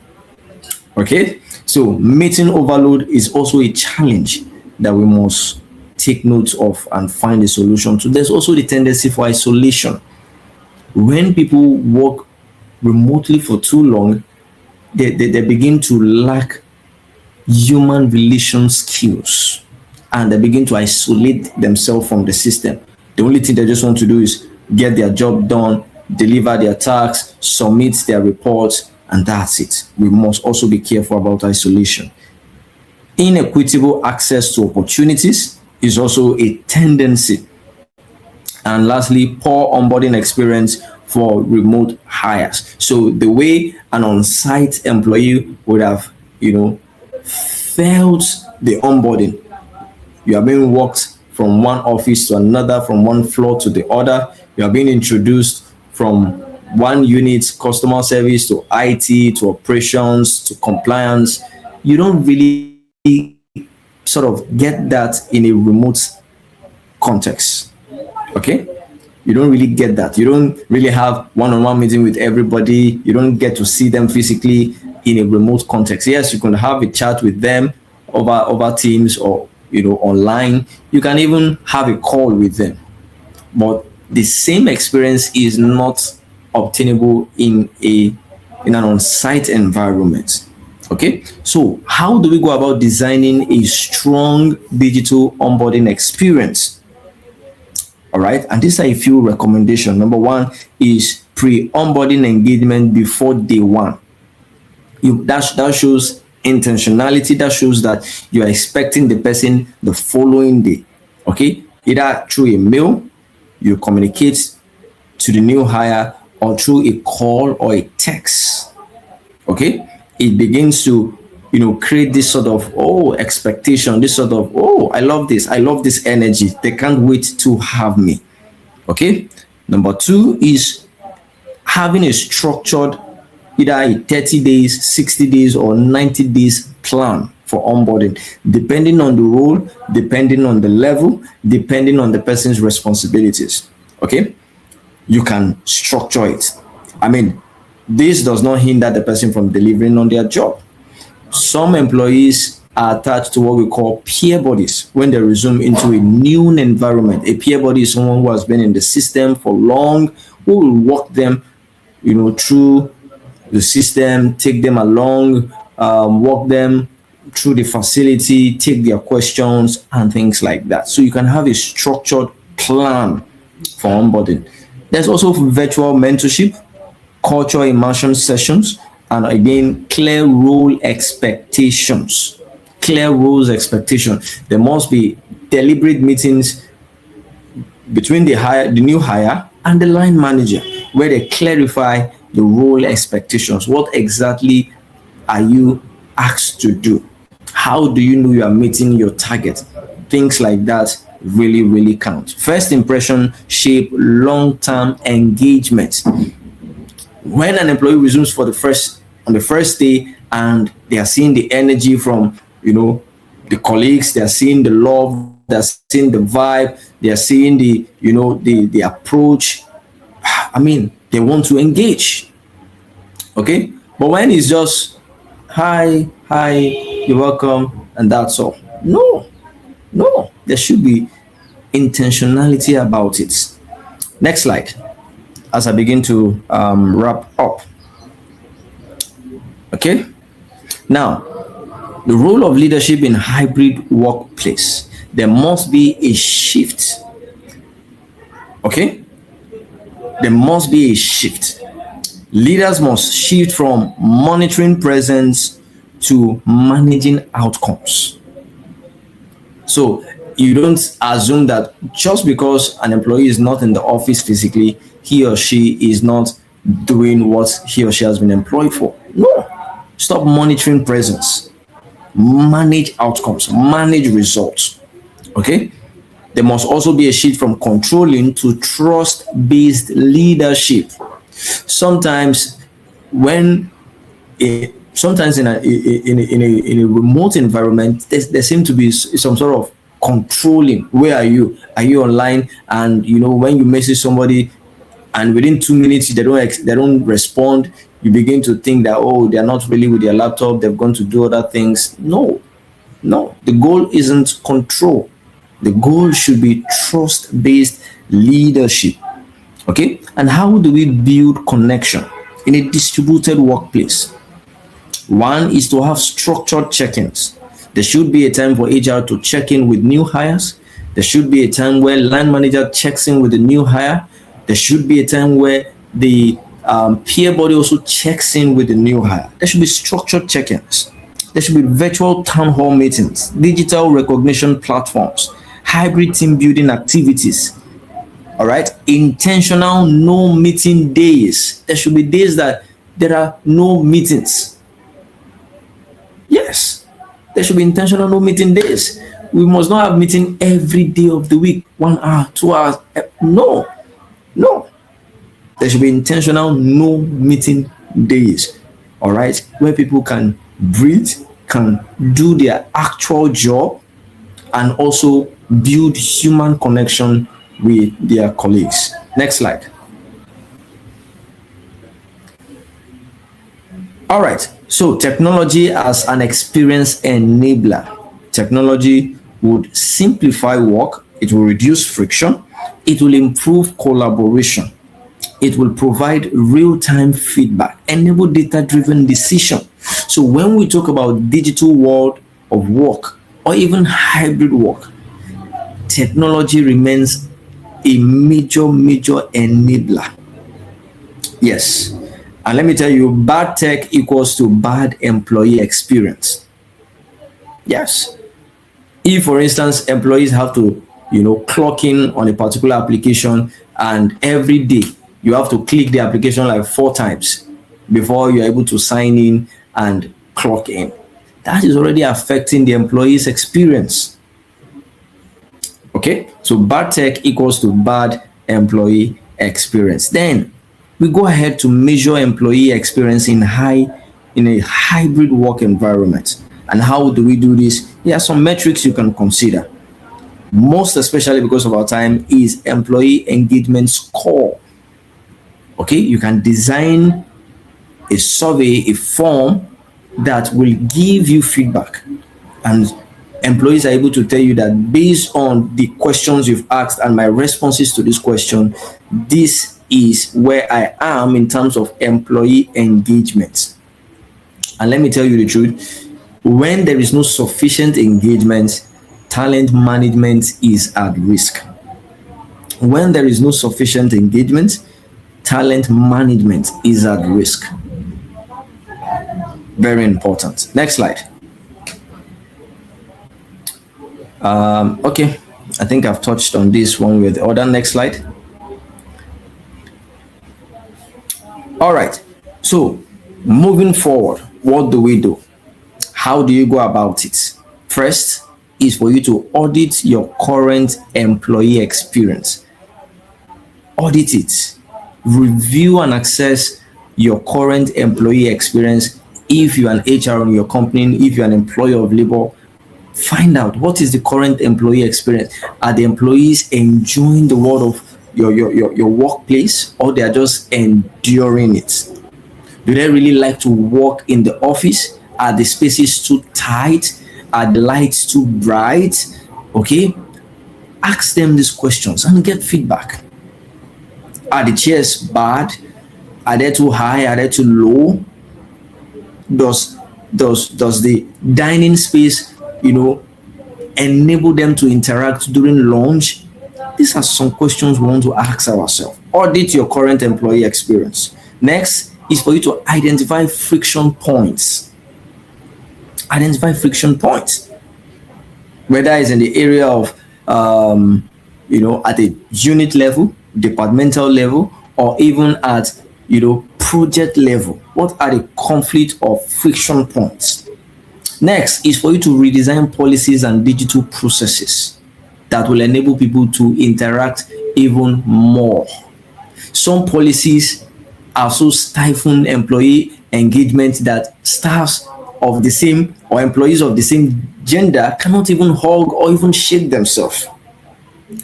Okay, so meeting overload is also a challenge that we must take note of and find a solution to. There's also the tendency for isolation. When people work remotely for too long, they begin to lack human relation skills, and they begin to isolate themselves from the system. The only thing they just want to do is get their job done, deliver their tasks, submit their reports, and that's it. We must also be careful about isolation. Inequitable access to opportunities is also a tendency. And lastly, poor onboarding experience for remote hires. So the way an on-site employee would have, felt the onboarding. You are being walked from one office to another, from one floor to the other. You are being introduced from one unit, customer service, to IT, to operations, to compliance. You don't really sort of get that in a remote context. Okay, you don't really get that. You don't really have one-on-one meeting with everybody. You don't get to see them physically in a remote context. Yes, you can have a chat with them over Teams or online. You can even have a call with them, but the same experience is not obtainable in an on-site environment. Okay, so how do we go about designing a strong digital onboarding experience? All right, and these are a few recommendations. Number one is pre-onboarding engagement before day one. That shows intentionality. That shows that you are expecting the person the following day. Okay, either through a mail, you communicate to the new hire, or through a call or a text. Okay, it begins to create this sort of expectation, this sort of I love this energy, they can't wait to have me. Okay, number two is having a structured, either a 30 days, 60 days, or 90 days plan for onboarding, depending on the role, depending on the level, depending on the person's responsibilities. Okay, you can structure it. I mean, this does not hinder the person from delivering on their job. Some employees are attached to what we call peer bodies when they resume into a new environment. A peer body is someone who has been in the system for long, who will walk them, through the system, take them along, walk them through the facility, take their questions and things like that. So you can have a structured plan for onboarding. There's also virtual mentorship, cultural immersion sessions, and again, clear role expectations. Clear roles expectations. There must be deliberate meetings between the new hire and the line manager, where they clarify the role expectations. What exactly are you asked to do? How do you know you are meeting your target? Things like that really, really count. First impression shape long-term engagement. When an employee resumes on the first day, and they are seeing the energy from the colleagues, they are seeing the love, they are seeing the vibe, they are seeing the approach. I mean, they want to engage. Okay, but when it's just hi, you're welcome, and that's all. No, there should be intentionality about it. Next slide. As I begin to wrap up. Okay, now the role of leadership in hybrid workplace. There must be a shift. Okay, there must be a shift. Leaders must shift from monitoring presence to managing outcomes. So you don't assume that just because an employee is not in the office physically, he or she is not doing what he or she has been employed for. No. Stop monitoring presence. Manage outcomes. Manage results. Okay? There must also be a shift from controlling to trust-based leadership. Sometimes sometimes in a remote environment, there seems to be some sort of controlling. Where are you? Are you online? And when you message somebody and within 2 minutes they don't respond, you begin to think that they're not really with their laptop, they've gone to do other things. No, the goal isn't control. The goal should be trust-based leadership. Okay, and how do we build connection in a distributed workplace? One is to have structured check-ins. There should be a time for HR to check in with new hires. There should be a time where line manager checks in with the new hire. There should be a time where the peer body also checks in with the new hire. There should be structured check-ins. There should be virtual town hall meetings, digital recognition platforms, hybrid team building activities. All right, intentional no meeting days. There should be days that there are no meetings. Yes, there should be intentional no meeting days. We must not have meeting every day of the week, 1 hour, 2 hours. No. There should be intentional no meeting days. All right, where people can breathe, can do their actual job, and also build human connection with their colleagues. Next slide. All right, so technology as an experience enabler. Technology would simplify work, it will reduce friction, it will improve collaboration, it will provide real-time feedback, enable data-driven decision. So when we talk about digital world of work or even hybrid work, technology remains a major enabler. Yes. And let me tell you, bad tech equals to bad employee experience. Yes. If, for instance, employees have to, clock in on a particular application, and every day you have to click the application like 4 times before you're able to sign in and clock in, that is already affecting the employee's experience. Okay, so bad tech equals to bad employee experience. Then we go ahead to measure employee experience in a hybrid work environment. And how do we do this? There are some metrics you can consider. Most especially because of our time is employee engagement score. Okay, you can design a survey, a form that will give you feedback, and employees are able to tell you that based on the questions you've asked and my responses to this question, this is where I am in terms of employee engagement. And let me tell you the truth, when there is no sufficient engagement, talent management is at risk. When there is no sufficient engagement, talent management is at risk. Very important. Next slide. Okay, I think I've touched on this one with the other. Next slide. All right, so moving forward, what do we do? How do you go about it? First is for you to audit your current employee experience. Audit it. Review and assess your current employee experience. If you're an HR in your company, if you're an employer of labor, find out what is the current employee experience. Are the employees enjoying the world of your workplace, or they are just enduring it? Do they really like to work in the office? Are the spaces too tight? Are the lights too bright? Okay, ask them these questions and get feedback. Are the chairs bad? Are they too high? Are they too low? Does the dining space, enable them to interact during lunch? These are some questions we want to ask ourselves. Audit your current employee experience. Next is for you to identify friction points. Identify friction points, whether it's in the area of at a unit level, departmental level, or even at project level. What are the conflict or friction points? Next is for you to redesign policies and digital processes that will enable people to interact even more. Some policies are so stifling employee engagement that staffs of the same or employees of the same gender cannot even hug or even shake themselves.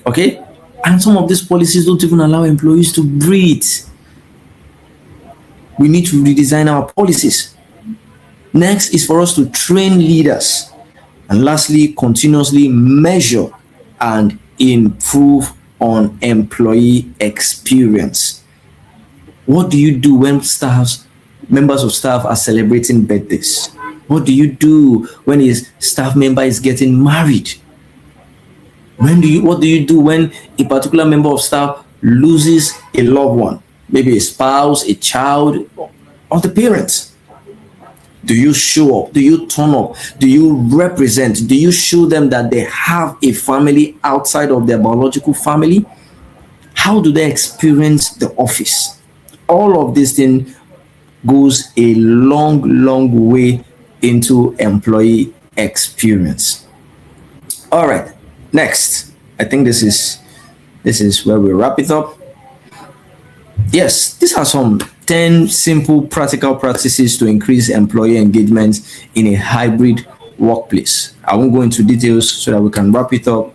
Okay? And some of these policies don't even allow employees to breathe. We need to redesign our policies. Next is for us to train leaders. And lastly, continuously measure and improve on employee experience. What do you do when members of staff are celebrating birthdays? What do you do when a staff member is getting married? What do you do when a particular member of staff loses a loved one? Maybe a spouse, a child, or the parents. Do you show up? Do you turn up? Do you represent? Do you show them that they have a family outside of their biological family? How do they experience the office? All of this thing goes a long way into employee experience. All right, next. I think this is where we wrap it up. Yes, these are some 10 simple practical practices to increase employee engagement in a hybrid workplace. I won't go into details so that we can wrap it up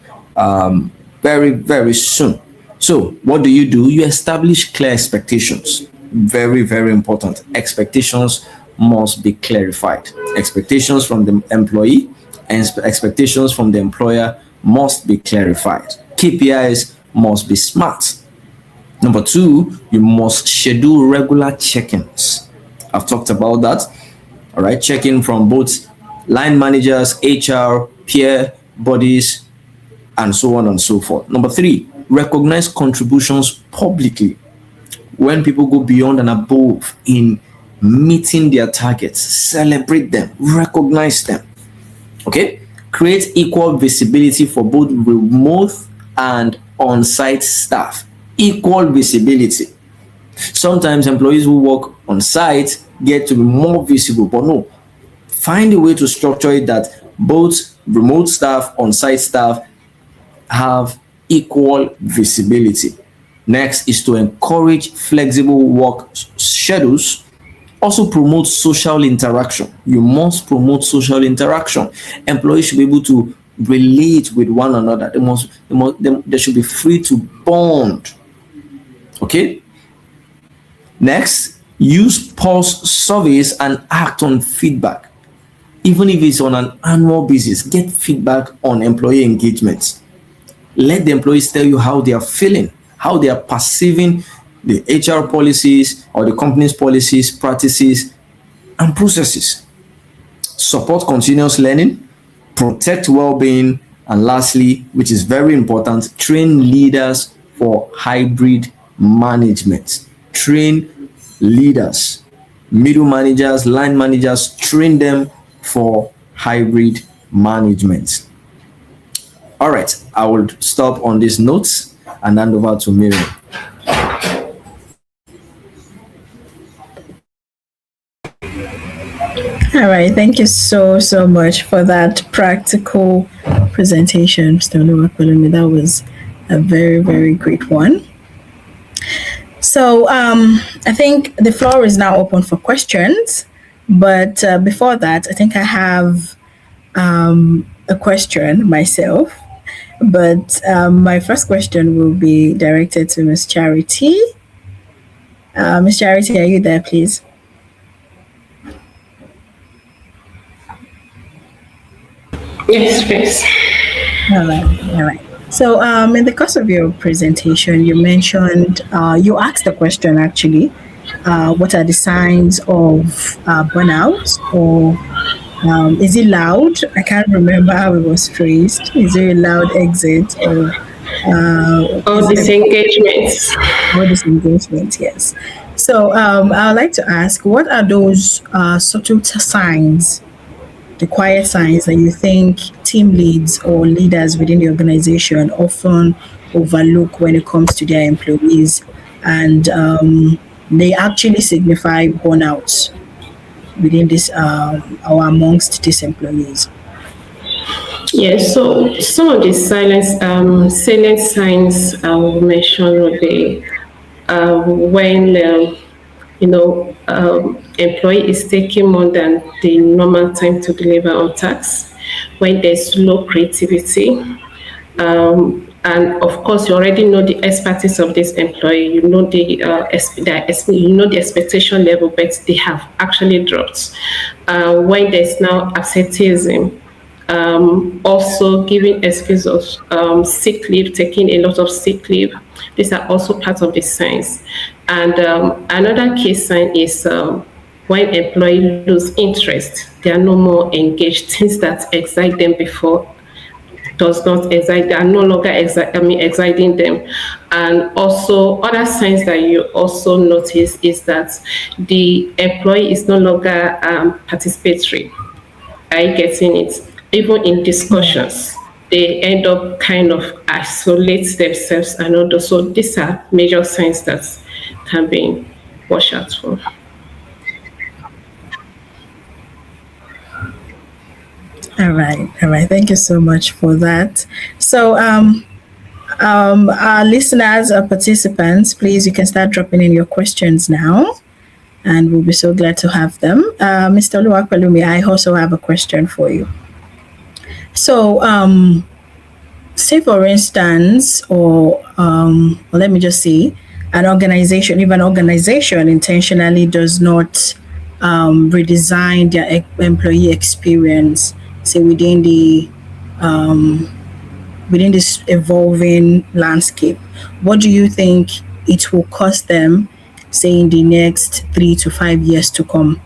very, very soon. So what do? You establish clear expectations. Very, very important. Expectations must be clarified. Expectations from the employee and expectations from the employer must be clarified. KPIs must be smart. Number two, you must schedule regular check-ins. I've talked about that. All right, check-in from both line managers, HR, peer bodies, and so on and so forth. Number three, recognize contributions publicly. When people go beyond and above in meeting their targets, celebrate them, recognize them. Okay? Create equal visibility for both remote and on-site staff. Equal visibility. Sometimes employees who work on site get to be more visible, but no. Find a way to structure it that both remote staff, on-site staff have equal visibility. Next is to encourage flexible work schedules. Also promote social interaction. You must promote social interaction. Employees should be able to relate with one another. They should be free to bond. Okay? Next, use pulse surveys and act on feedback. Even if it's on an annual basis, get feedback on employee engagement. Let the employees tell you how they are feeling, how they are perceiving the HR policies or the company's policies, practices, and processes. Support continuous learning, protect well-being, and lastly, which is very important, train leaders for hybrid management. Train leaders, middle managers, line managers, train them for hybrid management. All right, I will stop on these notes and hand over to Miriam. All right, thank you so much for that practical presentation, Mr. Oluwapelumi. That was a very, very great one. So I think the floor is now open for questions, but before that, I think I have a question myself, but my first question will be directed to Ms. Charity. Ms. Charity, are you there, please? Yes, please. All right. So in the course of your presentation, you mentioned, you asked the question actually, what are the signs of burnout, or is it loud? I can't remember how it was phrased. Is it a loud exit, or disengagements? Or disengagement, yes. So I would like to ask, what are those subtle signs, the quiet signs that you think team leads or leaders within the organization often overlook when it comes to their employees, and they actually signify burnout within this or amongst these employees? Yes, so some of the salient signs I will mention would be when employee is taking more than the normal time to deliver on tasks, when there's low creativity, and of course you already know the expertise of this employee, you know the expectation level, but they have actually dropped. When there's now absenteeism, also giving excuse of sick leave, taking a lot of sick leave. These are also part of the signs. And another key sign is when employees lose interest, they are no more engaged. Things that excite them before does not excite, they are no longer exciting them. And also other signs that you also notice is that the employee is no longer participatory. Are you getting it? Even in discussions, they end up kind of isolate themselves and all those. So these are major signs that can be watched out for. All right. Thank you so much for that. So our listeners, our participants, please, you can start dropping in your questions now, and we'll be so glad to have them. Mr. Oluwapelumi, I also have a question for you. So say for instance, or let me just say, an organization, if an organization intentionally does not redesign their employee experience, say within this evolving landscape, what do you think it will cost them, say in the next 3 to 5 years to come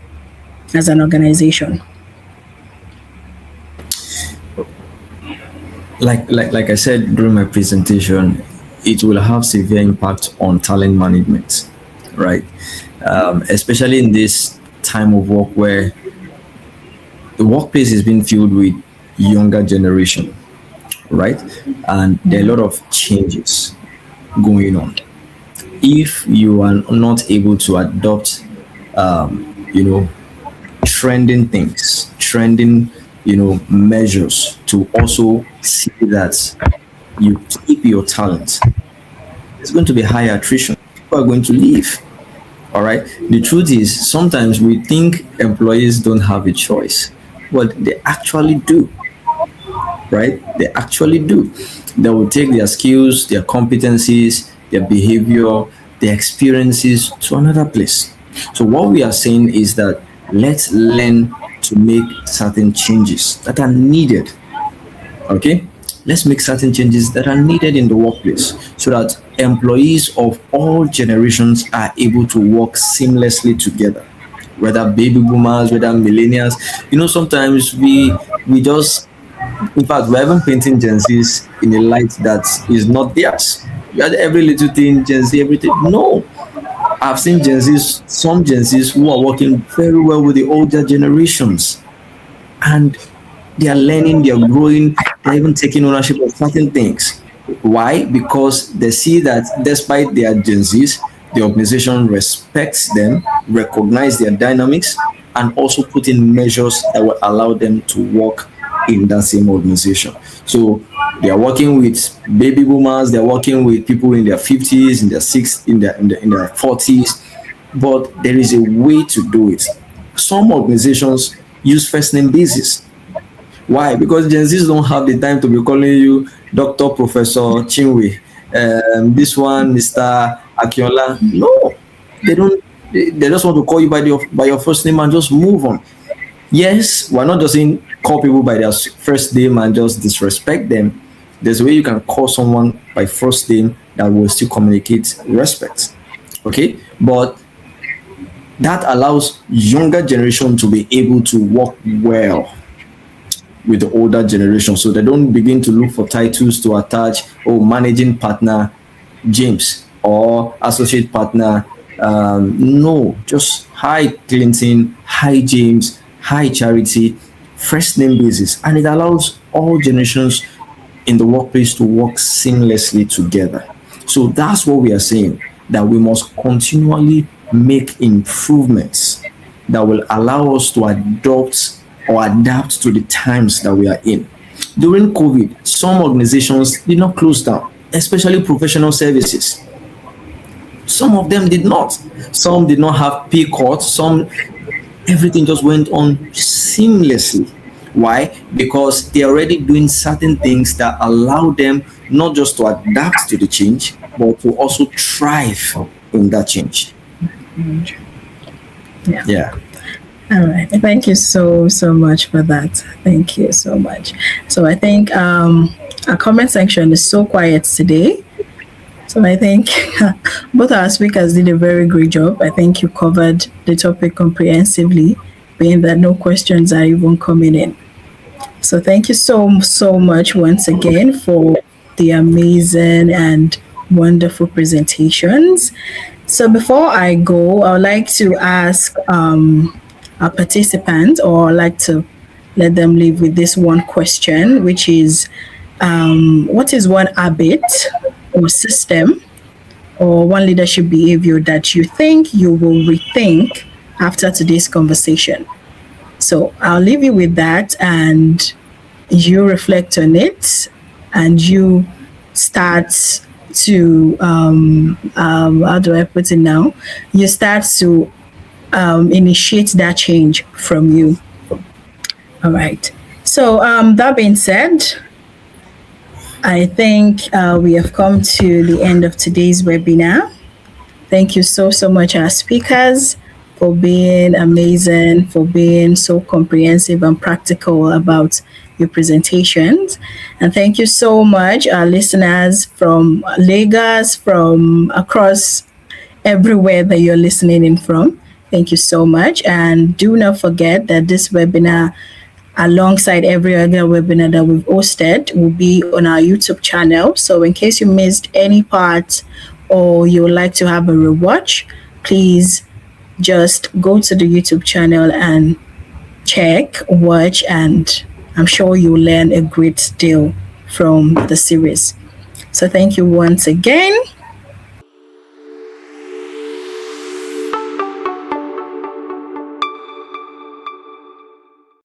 as an organization? Like I said during my presentation, it will have severe impact on talent management, right? Especially in this time of work where the workplace is being filled with younger generation, right? And there are a lot of changes going on. If you are not able to adopt, you know, trending things, trending, measures to also see that you keep your talent, there's going to be high attrition. People are going to leave. All right. The truth is, sometimes we think employees don't have a choice, but they actually do. Right? They actually do. They will take their skills, their competencies, their behavior, their experiences to another place. So what we are saying is that let's learn to make certain changes that are needed. Okay? Let's make certain changes that are needed in the workplace so that employees of all generations are able to work seamlessly together. Whether baby boomers, whether millennials, sometimes we just, in fact, we're even painting Gen Zs in a light that is not theirs. We had every little thing, Gen Z, everything. No, I've seen Gen Zs, some Gen Zs who are working very well with the older generations, and they are learning, they are growing, they're even taking ownership of certain things. Why? Because they see that despite their Gen Zs, the organization respects them, recognize their dynamics, and also put in measures that will allow them to work in that same organization. So they are working with baby boomers, they're working with people in their 50s, in their 60s, in their 40s, but there is a way to do it. Some organizations use first name basis. Why? Because Gen Zs don't have the time to be calling you Dr. Professor Chinwe, this one, Mr. Akiola. No, they don't. They just want to call you by your first name and just move on. Yes, we're not just saying call people by their first name and just disrespect them. There's a way you can call someone by first name that will still communicate respect. Okay, but that allows younger generation to be able to work well with the older generation, so they don't begin to look for titles to attach. Oh, managing partner James or associate partner. No, just hi Clinton, hi James, hi Charity, first name basis, and it allows all generations in the workplace to work seamlessly together. So that's what we are saying, that we must continually make improvements that will allow us to adopt or adapt to the times that we are in. During COVID, some organizations did not close down, especially professional services. Some of them did not. Some did not have pay cuts. Everything just went on seamlessly. Why? Because they're already doing certain things that allow them not just to adapt to the change, but to also thrive in that change. Yeah. All right. Thank you so much for that. Thank you so much. So I think our comment section is so quiet today. So I think both our speakers did a very great job. I think you covered the topic comprehensively, being that no questions are even coming in. So thank you so much once again for the amazing and wonderful presentations. So before I go, I would like to ask our participants, or I'd like to let them leave with this one question, which is, what is one habit or system or one leadership behavior that you think you will rethink after today's conversation? So I'll leave you with that, and you reflect on it, and you start to how do I put it now? You start to initiate that change from you. All right. So that being said, I think we have come to the end of today's webinar. Thank you so much, our speakers, for being amazing, for being so comprehensive and practical about your presentations. And thank you so much, our listeners from Lagos, from across everywhere that you're listening in from. Thank you so much. And do not forget that this webinar, alongside every other webinar that we've hosted, will be on our YouTube channel. So in case you missed any part or you would like to have a rewatch, please just go to the YouTube channel and check, watch, and I'm sure you'll learn a great deal from the series. So thank you once again.